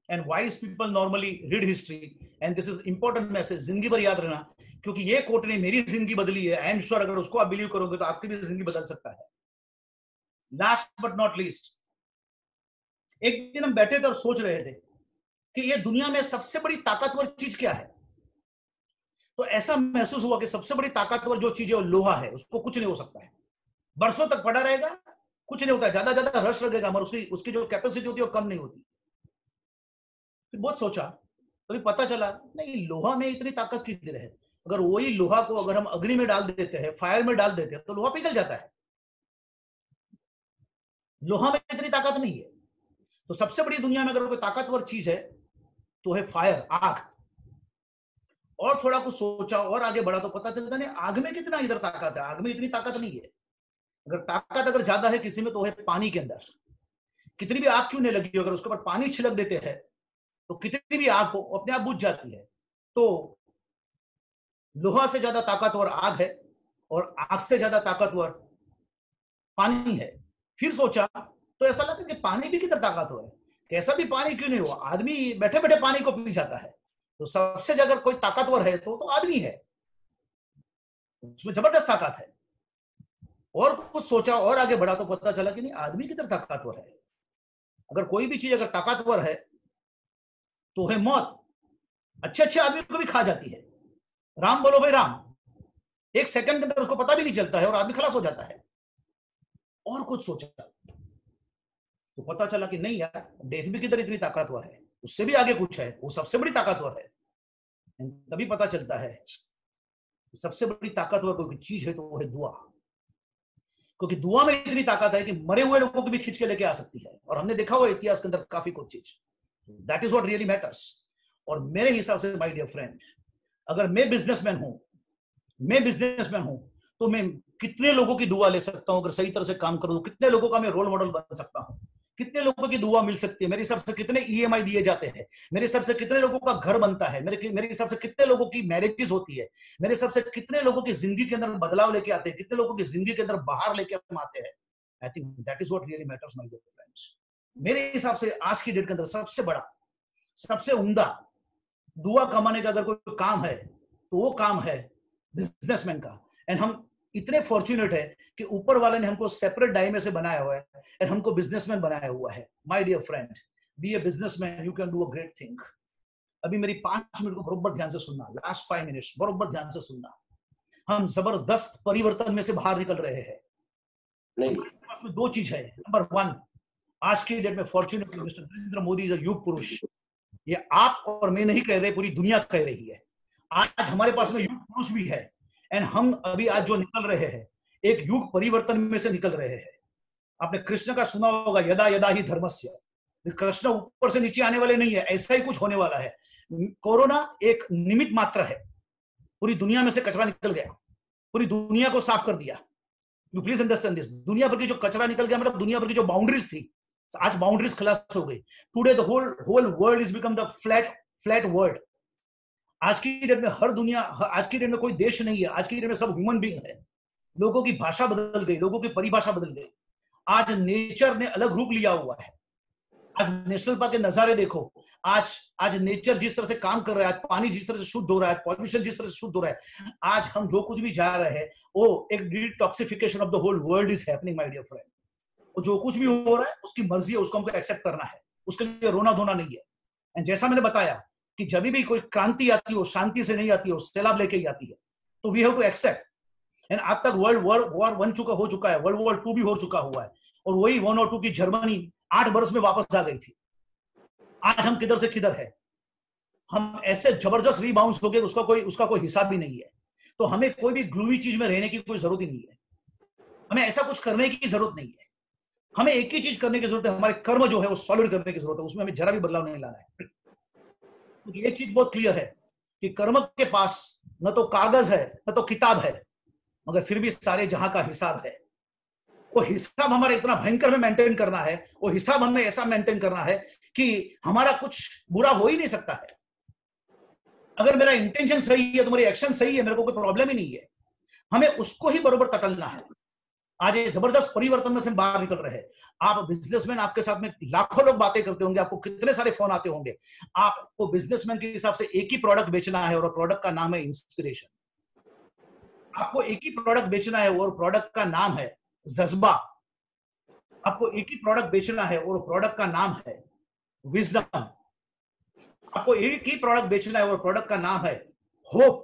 S2: and wise people normally read history, and this is important message, जिंदगी भर याद रखना, क्योंकि ये कोट ने मेरी जिंदगी बदली है। आई एम श्योर अगर उसको आप बिलीव करोगे तो आपकी भी जिंदगी बदल सकता है। लास्ट बट नॉट लीस्ट, एक दिन हम बैठे थे और सोच रहे थे कि ये दुनिया में सबसे बड़ी ताकतवर चीज क्या है। तो ऐसा महसूस हुआ कि सबसे बड़ी ताकतवर जो चीज है वो लोहा है, उसको कुछ नहीं हो सकता है, बरसों तक पड़ा रहेगा, कुछ नहीं होता है, ज्यादा ज्यादा रश लगेगा मगर उसकी जो कैपेसिटी होती है वो कम नहीं होती। फिर बहुत सोचा, तो पता चला नहीं, लोहा में इतनी ताकत किधर है। अगर वही लोहा को अगर हम अग्नि में डाल देते हैं, फायर में डाल देते हैं, तो लोहा पिघल जाता है। लोहा में इतनी ताकत नहीं है। तो सबसे बड़ी दुनिया में अगर कोई ताकतवर चीज है तो है फायर, आग। और थोड़ा कुछ सोचा और आगे बढ़ा तो पता चलता नहीं, आग में कितना इधर ताकत है, आग में इतनी ताकत नहीं है। अगर ताकत अगर ज्यादा है किसी में तो है पानी के अंदर। कितनी भी आग क्यों नहीं लगी, अगर उसके ऊपर पानी छिड़क देते हैं तो कितनी भी आग हो अपने आप बुझ जाती है। तो लोहा से ज्यादा ताकतवर आग है और आग से ज्यादा ताकतवर पानी है। फिर सोचा तो ऐसा लगा कि पानी भी किधर ताकतवर है, कैसा भी पानी क्यों नहीं हो, आदमी बैठे बैठे पानी को पी जाता है। तो सबसे अगर कोई ताकतवर है तो आदमी है, उसमें जबरदस्त ताकत है। और कुछ सोचा और आगे बढ़ा तो पता चला कि नहीं, आदमी किधर ताकतवर है। अगर कोई भी चीज अगर ताकतवर है तो है मौत, अच्छे अच्छे आदमी को भी खा जाती है। राम बोलो भाई राम, एक सेकंड के अंदर उसको पता भी नहीं चलता है और आदमी खलास हो जाता है। और कुछ सोचा तो पता चला कि नहीं यार, डेथ भी किधर इतनी ताकतवर है, उससे भी आगे कुछ है, वो सबसे बड़ी ताकतवर है। तभी पता चलता है सबसे बड़ी ताकतवर कोई चीज है तो वो है दुआ। क्योंकि दुआ में इतनी ताकत है कि मरे हुए लोगों को भी खींच के लेके आ सकती है। और हमने देखा हुआ इतिहास के अंदर काफी कुछ चीज, that is what really matters. और मेरे हिसाब से माय डियर फ्रेंड, अगर मैं बिजनेसमैन हूं तो मैं कितने लोगों की दुआ ले सकता हूं, अगर सही तरह से काम करूं, कितने लोगों का मैं रोल मॉडल बन सकता हूं, कितने लोगों की दुआ मिल सकती है। मेरे हिसाब से कितने ईएमआई दिए जाते हैं, मेरे हिसाब से कितने लोगों का घर बनता है, मेरे हिसाब से कितने लोगों की मैरिजेस होती है, मेरे हिसाब से कितने लोगों की जिंदगी के अंदर बदलाव लेके आते हैं, कितने लोगों की जिंदगी के अंदर बाहर लेके हम आते हैं। I think that is what really matters my dear friends. मेरे हिसाब से आज की डेट के अंदर सबसे बड़ा, सबसे उम्दा दुआ कमाने का अगर कोई काम है तो वो काम है बिजनेसमैन का। एंड हम इतने फॉर्चुनेट है कि ऊपर वाले ने हमको सेपरेट डायमे से बनाया हुआ है एंड हमको बिजनेसमैन बनाया हुआ है। My dear friend, be a businessman, you can do a great thing. अभी मेरी 5 मिनट को बरोबर ध्यान से सुनना, लास्ट 5 मिनट्स बरोबर ध्यान से सुनना। हम जबरदस्त परिवर्तन में से बाहर निकल रहे हैं। नहीं, 2 चीज है। नंबर 1, आज की डेट में fortunately mister Narendra Modi is a युग पुरुष। ये आप और मैं नहीं कह रहे, पूरी दुनिया कह रही है। आज हमारे पास में युग पुरुष भी है एंड हम अभी आज जो निकल रहे हैं एक युग परिवर्तन में से निकल रहे हैं। आपने कृष्ण का सुना होगा, यदा यदा ही धर्मस्य। कृष्ण ऊपर से नीचे आने वाले नहीं है, ऐसा ही कुछ होने वाला है। कोरोना एक निमित्त मात्र है, पूरी दुनिया में से कचरा निकल गया, पूरी दुनिया को साफ कर दिया। You please understand this. दुनिया भर की जो कचरा निकल गया, मतलब दुनिया भर की जो बाउंड्रीज थी, आज बाउंड्रीज खलास हो गई। Today the whole world is become the flat world. आज की डेट में हर दुनिया, आज की डेट में कोई देश नहीं है, आज की डेट में सब ह्यूमन बीइंग है। लोगों की भाषा बदल गई, लोगों की परिभाषा बदल गई। आज नेचर ने अलग रूप लिया हुआ है। आज नेशनल पार्क के नजारे देखो, आज नेचर जिस तरह से काम कर रहा है, आज पानी जिस तरह से शुद्ध हो रहा है, पॉल्यूशन जिस तरह से शुद्ध हो रहा है, आज हम जो कुछ भी जा रहे हैं वो एक detoxification of the whole world is happening my dear friend. और जो कुछ भी हो रहा है उसकी मर्जी है, उसको हमको एक्सेप्ट करना है, उसके लिए रोना धोना नहीं है। एंड जैसा मैंने बताया कि जब भी कोई क्रांति आती है वो शांति से नहीं आती है, वो सैलाब लेके ही आती है। तो we have to accept. And अब तक वर्ल्ड वॉर 1 हो चुका है, वर्ल्ड वॉर 2 भी हो चुका हुआ है, और वही 1 और 2 की जर्मनी 8 बरस में वापस आ गई थी। आज हम किधर से किधर है, हम ऐसे जबरदस्त रीबाउंस हो गए, उसका कोई हिसाब भी नहीं है। तो हमें कोई भी ग्लूमी चीज में रहने की कोई जरूरत ही नहीं है, हमें ऐसा कुछ करने की जरूरत नहीं है। हमें एक ही चीज करने की जरूरत है, हमारे कर्म जो है वो सॉलिड करने की जरूरत है, उसमें हमें जरा भी बदलाव नहीं लाना है। तो ये चीज बहुत क्लियर है कि कर्म के पास न तो कागज है न तो किताब है, मगर फिर भी सारे जहां का हिसाब है। वो हिसाब हमारा इतना भयंकर में मेंटेन करना है, वो हिसाब हमें ऐसा मेंटेन करना है कि हमारा कुछ बुरा हो ही नहीं सकता है। अगर मेरा इंटेंशन सही है तो मेरी एक्शन सही है, मेरे को कोई प्रॉब्लम ही नहीं है। हमें उसको ही बरोबर टटलना है। आज ये जबरदस्त परिवर्तन में से बाहर निकल रहे हैं। आप बिजनेसमैन, आपके साथ में लाखों लोग बातें करते होंगे, आपको कितने सारे फोन आते होंगे। आपको बिजनेसमैन के हिसाब से एक ही प्रोडक्ट बेचना है और प्रोडक्ट का नाम है इंस्पिरेशन। आपको एक ही प्रोडक्ट बेचना है और प्रोडक्ट का नाम है जज्बा। आपको एक ही प्रोडक्ट बेचना है और प्रोडक्ट का नाम है विजडम। आपको एक ही प्रोडक्ट बेचना है और प्रोडक्ट का नाम है होप।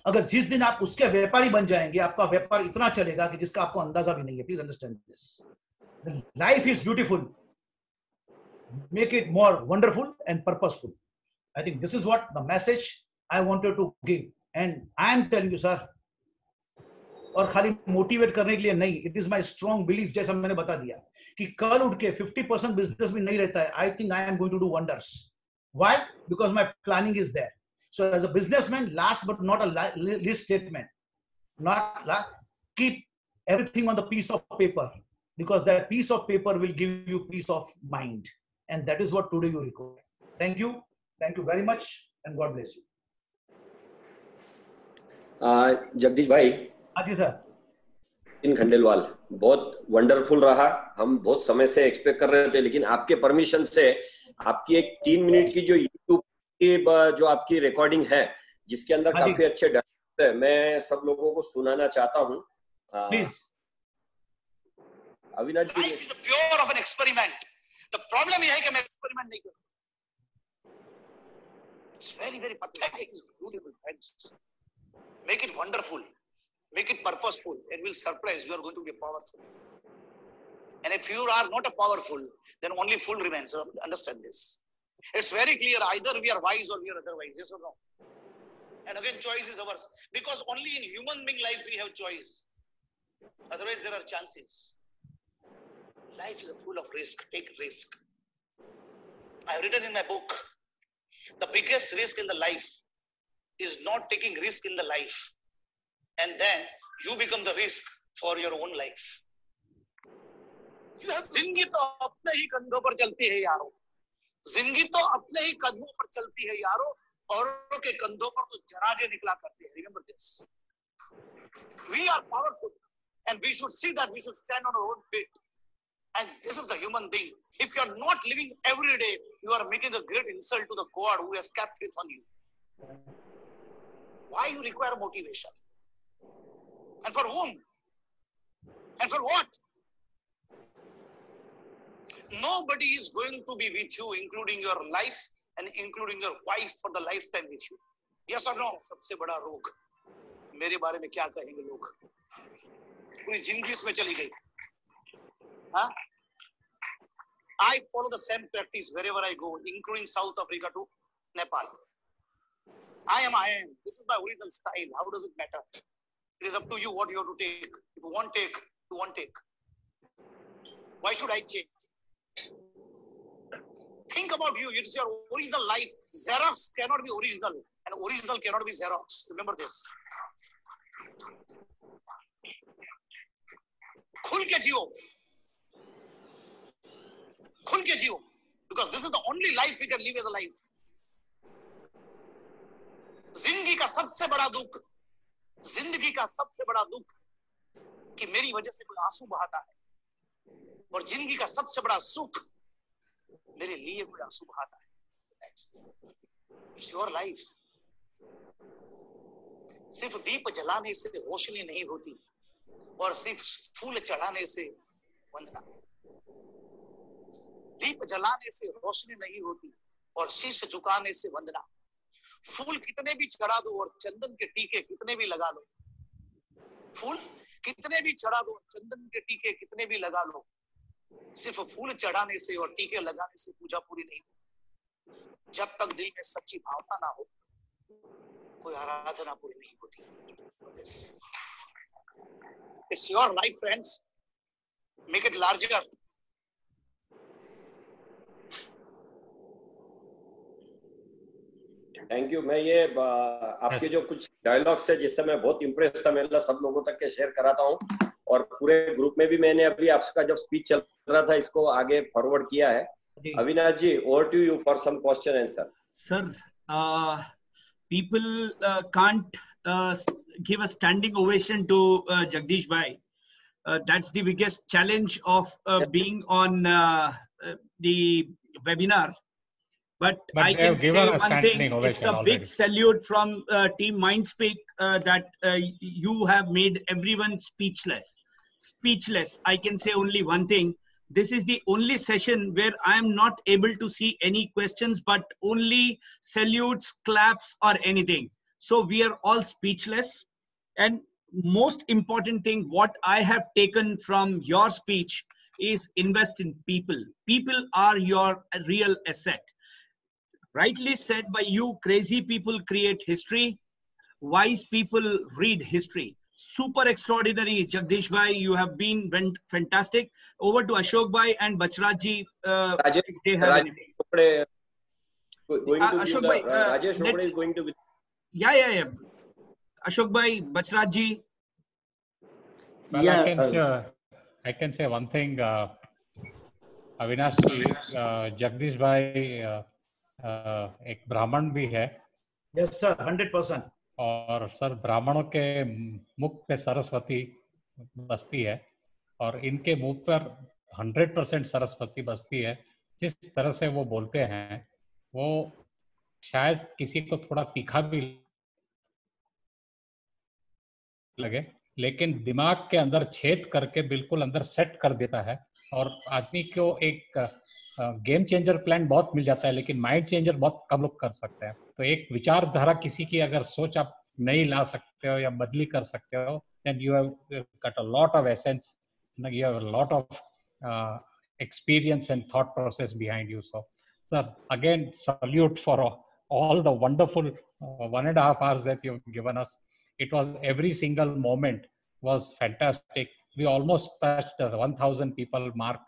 S2: अगर जिस दिन आप उसके व्यापारी बन जाएंगे, आपका व्यापार इतना चलेगा कि जिसका आपको अंदाजा भी नहीं है। Please understand this. Life is beautiful, make it more wonderful and purposeful. I think this is what the message I wanted to give, and I am telling you sir, और खाली मोटिवेट करने के लिए नहीं, it is my strong belief, जैसा मैंने बता दिया कि कल उठ के 50% बिजनेस भी नहीं रहता है। I think I am going to do wonders. Why? Because my planning is there. So as a businessman, last but not a least statement, keep everything on the piece of paper, because that piece of paper will give you peace of mind, and that is what today you require. Thank you very much, and God bless you.
S1: Jagdish भाई,
S2: हाँ जी sir.
S1: इन खंडेलवाल, बहुत wonderful रहा। हम बहुत समय से expect कर रहे थे, लेकिन आपके परमिशन से आपकी एक 3 मिनट की जो यूट्यूब जो आपकी रिकॉर्डिंग है, जिसके अंदर काफी अच्छे डायलॉग है, मैं सब लोगों को सुनाना चाहता हूँ।
S2: Please.
S1: Avinash ji,
S5: life is pure of an experiment. The problem ये है कि मैं एक्सपेरिमेंट नहीं करता। It's very very pathetic. It's beautiful friends. Make it wonderful, make it purposeful, it will surprise. You are going to be powerful, and if you are not a powerful, then only fool remains. Understand this. It's very clear, either we are wise or we are otherwise, yes or no? And again, choice is ours, because only in human being life we have choice. Otherwise there are chances. Life is full of risk. Take risk. I have written in my book, the biggest risk in the life is not taking risk in the life, and then you become the risk for your own life. जिंदगी तो अपने ही कंधों पर चलती है यारों, जिंदगी तो अपने ही कदमों पर चलती है यारों, औरों के कंधों पर तो जनाजे निकला करते हैं। Remember this. We are powerful, and we should see that we should stand on our own feet. And this is the human being. If you are not living every day, you are making a great insult to the God who has kept faith on you. Why you require motivation? And for whom? And for what? Nobody is going to be with you, including your life and including your wife, for the lifetime with you. Yes or no? सबसे बड़ा रोग, मेरे बारे में क्या कहेंगे लोग, पूरी जिंदगी इसमें चली गई। हाँ? I follow the same practice wherever I go, including South Africa to Nepal. I am. This is my original style. How does it matter? It is up to you what you have to take. If you won't take, you won't take. Why should I change? Think about you. It's your original life. Xerox cannot be original, and original cannot be Xerox. Remember this. खुल के जियो, खुल के जियो, because this is the only life we can live as a life. जिंदगी का सबसे बड़ा दुख, जिंदगी का सबसे बड़ा दुख कि मेरी वजह से कोई आंसू बहाता है, और जिंदगी का सबसे बड़ा सुख मेरे लिए कोई आंसू बहाता है। It's your life. सिर्फ दीप जलाने से रोशनी नहीं होती, और सिर्फ फूल चढ़ाने से वंदना। दीप जलाने से रोशनी नहीं होती, और शीश झुकाने से वंदना। फूल कितने भी चढ़ा दो और चंदन के टीके कितने भी लगा लो, फूल कितने भी चढ़ा दो, चंदन के टीके कितने भी लगा लो, सिर्फ फूल चढ़ाने से और टीके लगाने से पूजा पूरी नहीं होती। जब तक दिल में सच्ची भावना ना हो, कोई आराधना पूरी नहीं होती। It's your life, friends. Make it larger.
S1: Thank you. मैं ये आपके जो कुछ डायलॉग्स है जिससे मैं बहुत इम्प्रेस था, मैं सब लोगों तक के शेयर कराता हूँ, और पूरे ग्रुप में भी मैंने अभी आपका जब स्पीच चल रहा था इसको आगे फॉरवर्ड किया है। Avinash ji, over to you for some question answer.
S4: Sir, people can't give a standing ovation to Jagdish Bhai, That's the biggest challenge of being on the webinar. But I
S3: they have
S4: can say
S3: given a
S4: one
S3: standing
S4: thing, it's
S3: ovation
S4: a big
S3: already.
S4: salute from Team Mindspeak that you have made everyone speechless. Speechless. I can say only one thing. This is the only session where I am not able to see any questions, but only salutes, claps, or anything. So we are all speechless. And most important thing, what I have taken from your speech is invest in people. People are your real asset. Rightly said by you, crazy people create history. Wise people read history. Super extraordinary, Jagdish bhai. You have been fantastic. Over to Ashok bhai and Bachraj ji. If they have anything.
S1: Ashok bhai, Rajesh Rokde is going to.
S4: Yeah. Ashok bhai, Bachraj ji.
S3: Well, yeah, I can say one thing. Avinash ji, Jagdish bhai एक ब्राह्मण भी है.
S2: Yes sir, 100%.
S3: और sir ब्राह्मणों के मुख पे सरस्वती बसती है और इनके मुख पर 100% सरस्वती बसती है. जिस तरह से वो बोलते हैं वो शायद किसी को थोड़ा तीखा भी लगे, लेकिन दिमाग के अंदर छेद करके बिल्कुल अंदर सेट कर देता है और आदमी को एक गेम चेंजर प्लान बहुत मिल जाता है, लेकिन माइंड चेंजर बहुत कम लोग कर सकते हैं. तो एक विचारधारा किसी की अगर सोच आप नहीं ला सकते हो या बदली कर सकते हो, then you have got a lot of essence, you have a lot of experience and thought process behind you. So sir, again salute for all the wonderful 1.5 hours that you've given us. It was every single moment was fantastic. We almost touched the 1,000 people mark,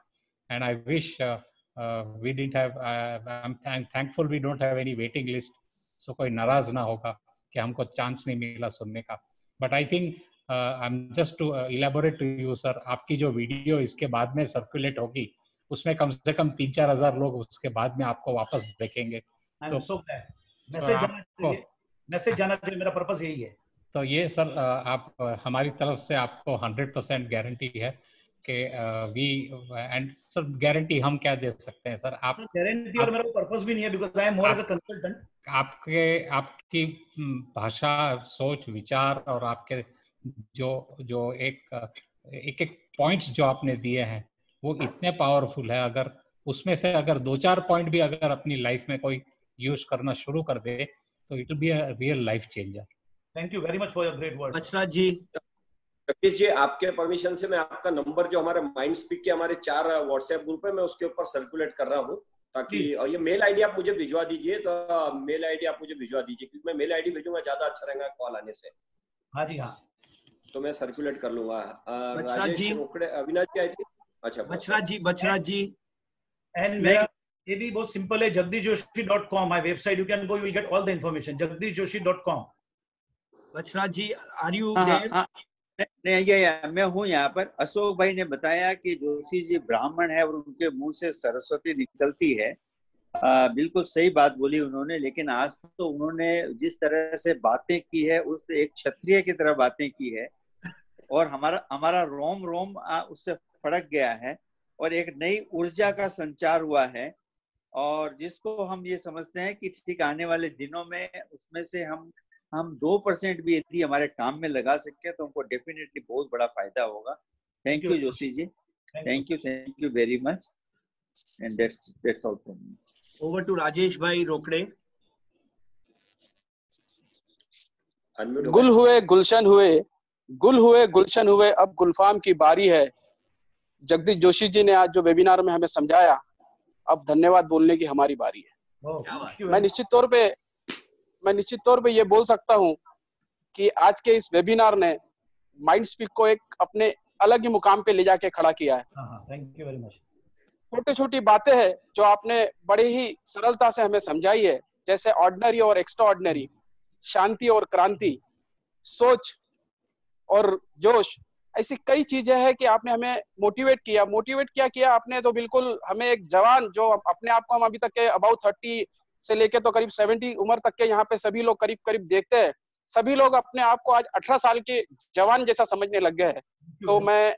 S3: and I wish we didn't have. I'm thankful we don't have any waiting list, so कोई नाराज ना होगा कि हमको chance नहीं मिला सुनने का. But I think I'm just to elaborate to you, sir. आपकी जो वीडियो इसके बाद में सर्कुलेट होगी, उसमें कम से कम 3-4 हजार लोग उसके बाद में आपको वापस देखेंगे.
S2: तो मैसेज जाना चाहिए, मेरा पर्पस यही है.
S3: तो ये सर आप हमारी तरफ से आपको 100% गारंटी है कि वी एंड सर गारंटी हम क्या दे सकते हैं सर. आप
S2: गारंटी और मेरा पर्पस भी नहीं है, because I am more as a consultant. आपकी भाषा, सोच, विचार और आपके जो एक पॉइंट्स जो आपने दिए हैं वो इतने पावरफुल है. अगर उसमें से अगर 2-4 पॉइंट भी अगर अपनी लाइफ में कोई यूज करना शुरू कर दे तो it will be a real life changer. Thank you very much for your great word.
S4: Bachraj ji,
S1: Jagdish ji, आपके परमिशन से मैं आपका नंबर जो हमारे माइंडस्पीक के हमारे 4 व्हाट्सएप ग्रुप है, मैं उसके ऊपर सर्कुलेट कर रहा हूँ ताकि, और ये मेल आईडी आप मुझे भिजवा दीजिए. तो मेल आईडी आप मुझे भिजवा दीजिए क्योंकि मैं मेल आईडी भेजूंगा ज्यादा अच्छा रहेगा कॉल आने से.
S2: हाँ जी हाँ,
S1: तो मैं सर्कुलेट कर लूंगा.
S4: बचराज जी,
S1: अविनाश जी आई थी. अच्छा
S4: बचराज जी
S2: एंड मेरा ये भी बहुत सिंपल है, jagdishjoshi.com my website. You can go, you will get all the information. jagdishjoshi.com.
S4: Bachraj ji, are you there?
S6: नहीं, मैं हूँ यहाँ पर. अशोक भाई ने बताया कि जोशी जी ब्राह्मण है और उनके मुंह से सरस्वती निकलती है. बिल्कुल सही बात बोली उन्होंने. लेकिन आज तो उन्होंने जिस तरह से बातें की है उस एक क्षत्रिय की तरह बातें की है और हमारा रोम रोम उससे फड़क गया है और एक नई ऊर्जा का संचार हुआ है. और जिसको हम ये समझते हैं कि ठीक आने वाले दिनों में उसमें से हम 2% भी यदि हमारे काम में लगा सके तो हमको डेफिनेटली बहुत बड़ा फायदा होगा. Thank you Joshi ji, thank you very much. And that's all from me.
S4: Over to Rajesh bhai Rokade.
S7: गुल हुए गुलशन हुए, अब गुलफाम की बारी है. जगदीश जोशी जी ने आज जो वेबिनार में हमें समझाया, अब धन्यवाद बोलने की हमारी बारी है. मैं निश्चित तौर पे ये बोल सकता हूँ कि आज के इस वेबिनार ने माइंडस्पीक को एक अपने अलग ही मुकाम पे ले जाके खड़ा किया है.
S2: Thank you very much.
S7: छोटी बातें हैं जो आपने बड़े ही सरलता से हमें समझाई है, जैसे ऑर्डिनरी और एक्स्ट्रा ऑर्डिनरी, शांति और क्रांति, सोच और जोश. ऐसी कई चीजें हैं कि आपने हमें मोटिवेट किया आपने. तो बिल्कुल हमें एक जवान जो अपने आप को हम अभी तक के अबाउट 30 से लेके तो करीब 70 उम्र तक के यहाँ पे सभी लोग करीब देखते हैं, सभी लोग अपने आप को आज 18 साल के जवान जैसा समझने लग गए हैं. तो मैं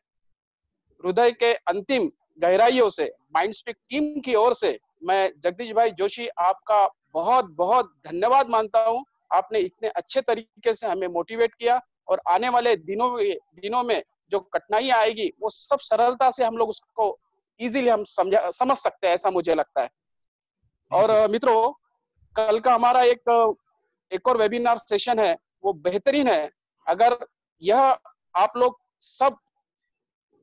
S7: हृदय के अंतिम गहराइयों से माइंडस्पीक टीम की ओर से मैं जगदीश भाई जोशी आपका बहुत बहुत धन्यवाद मानता हूं। आपने इतने अच्छे तरीके से हमें मोटिवेट किया और आने वाले दिनों में जो कठिनाई आएगी वो सब सरलता से हम लोग उसको इजीली हम समझ सकते हैं, ऐसा मुझे लगता है। और मित्रों, कल का हमारा एक और वेबिनार सेशन है, वो बेहतरीन है। अगर यह आप लोग सब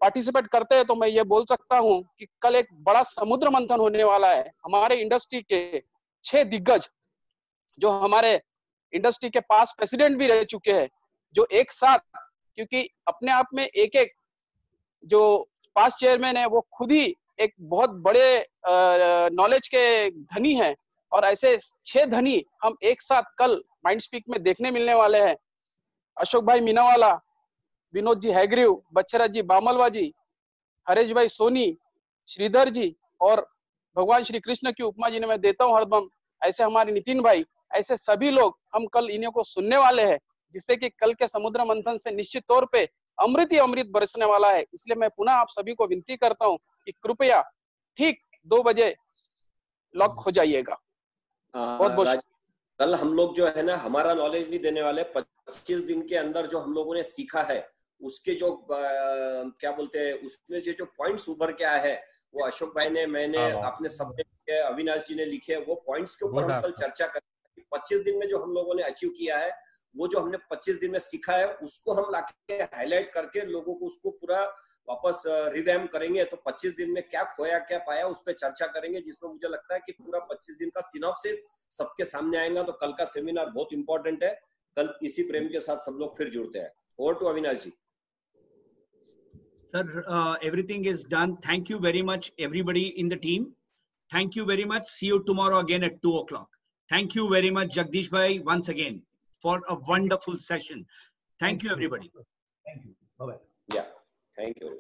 S7: पार्टिसिपेट करते हैं तो मैं ये बोल सकता हूं कि कल एक बड़ा समुद्र मंथन होने वाला है। हमारे इंडस्ट्री के 6 दिग्गज जो हमारे इंडस्ट्री के पास प्रेसिडेंट भी रह चुके हैं, जो एक साथ, क्योंकि अपने आप में एक जो पास चेयरमैन है वो खुद ही एक बहुत बड़े नॉलेज के धनी हैं, और ऐसे 6 धनी हम एक साथ कल माइंडस्पीक में देखने मिलने वाले हैं। अशोक भाई मीनावाला, विनोद जी हैग्रीव, बच्चराज जी बामलवा जी, हरेश भाई सोनी, श्रीधर जी, और भगवान श्री कृष्ण की उपमा जी ने मैं देता हूँ हरदम, ऐसे हमारे नितिन भाई, ऐसे सभी लोग हम कल इन्हीं को सुनने वाले हैं, जिससे कि कल के समुद्र मंथन से निश्चित तौर पे अमृत ही अमृत बरसने वाला है। इसलिए मैं पुनः आप सभी को विनती करता हूँ कि कृपया ठीक 2 बजे लॉक हो जाइएगा। बहुत बहुत
S1: कल हम लोग जो है ना, हमारा नॉलेज नहीं देने वाले, 25 दिन के अंदर जो हम लोगों ने सीखा है उसके जो क्या बोलते हैं, उसमें जो पॉइंट्स उभर के आए हैं, वो अशोक भाई ने, मैंने, आपने सबने लिखे, अविनाश जी ने लिखे, वो पॉइंट्स के ऊपर हम कल चर्चा करेंगे। 25 दिन में जो हम लोगों ने अचीव किया है, वो जो हमने 25 दिन में सीखा है, उसको हम लाके हाईलाइट करके लोगों को उसको पूरा वापस रिवैम्प करेंगे। तो 25 दिन में क्या खोया क्या पाया उस पर चर्चा करेंगे, जिसमें मुझे लगता है कि पूरा 25 दिन का सिनॉप्सिस सबके सामने आएगा। तो कल का सेमिनार बहुत इंपॉर्टेंट है। कल इसी प्रेम के साथ सब लोग फिर जुड़ते हैं। Over to Avinash ji.
S4: Sir, everything is done. Thank you very much, everybody in the team. Thank you very much. See you tomorrow again at 2 o'clock. Thank you very much, Jagdish bhai, once again for a wonderful session. Thank you, everybody.
S2: Thank you. Bye-bye.
S1: Yeah. Thank you.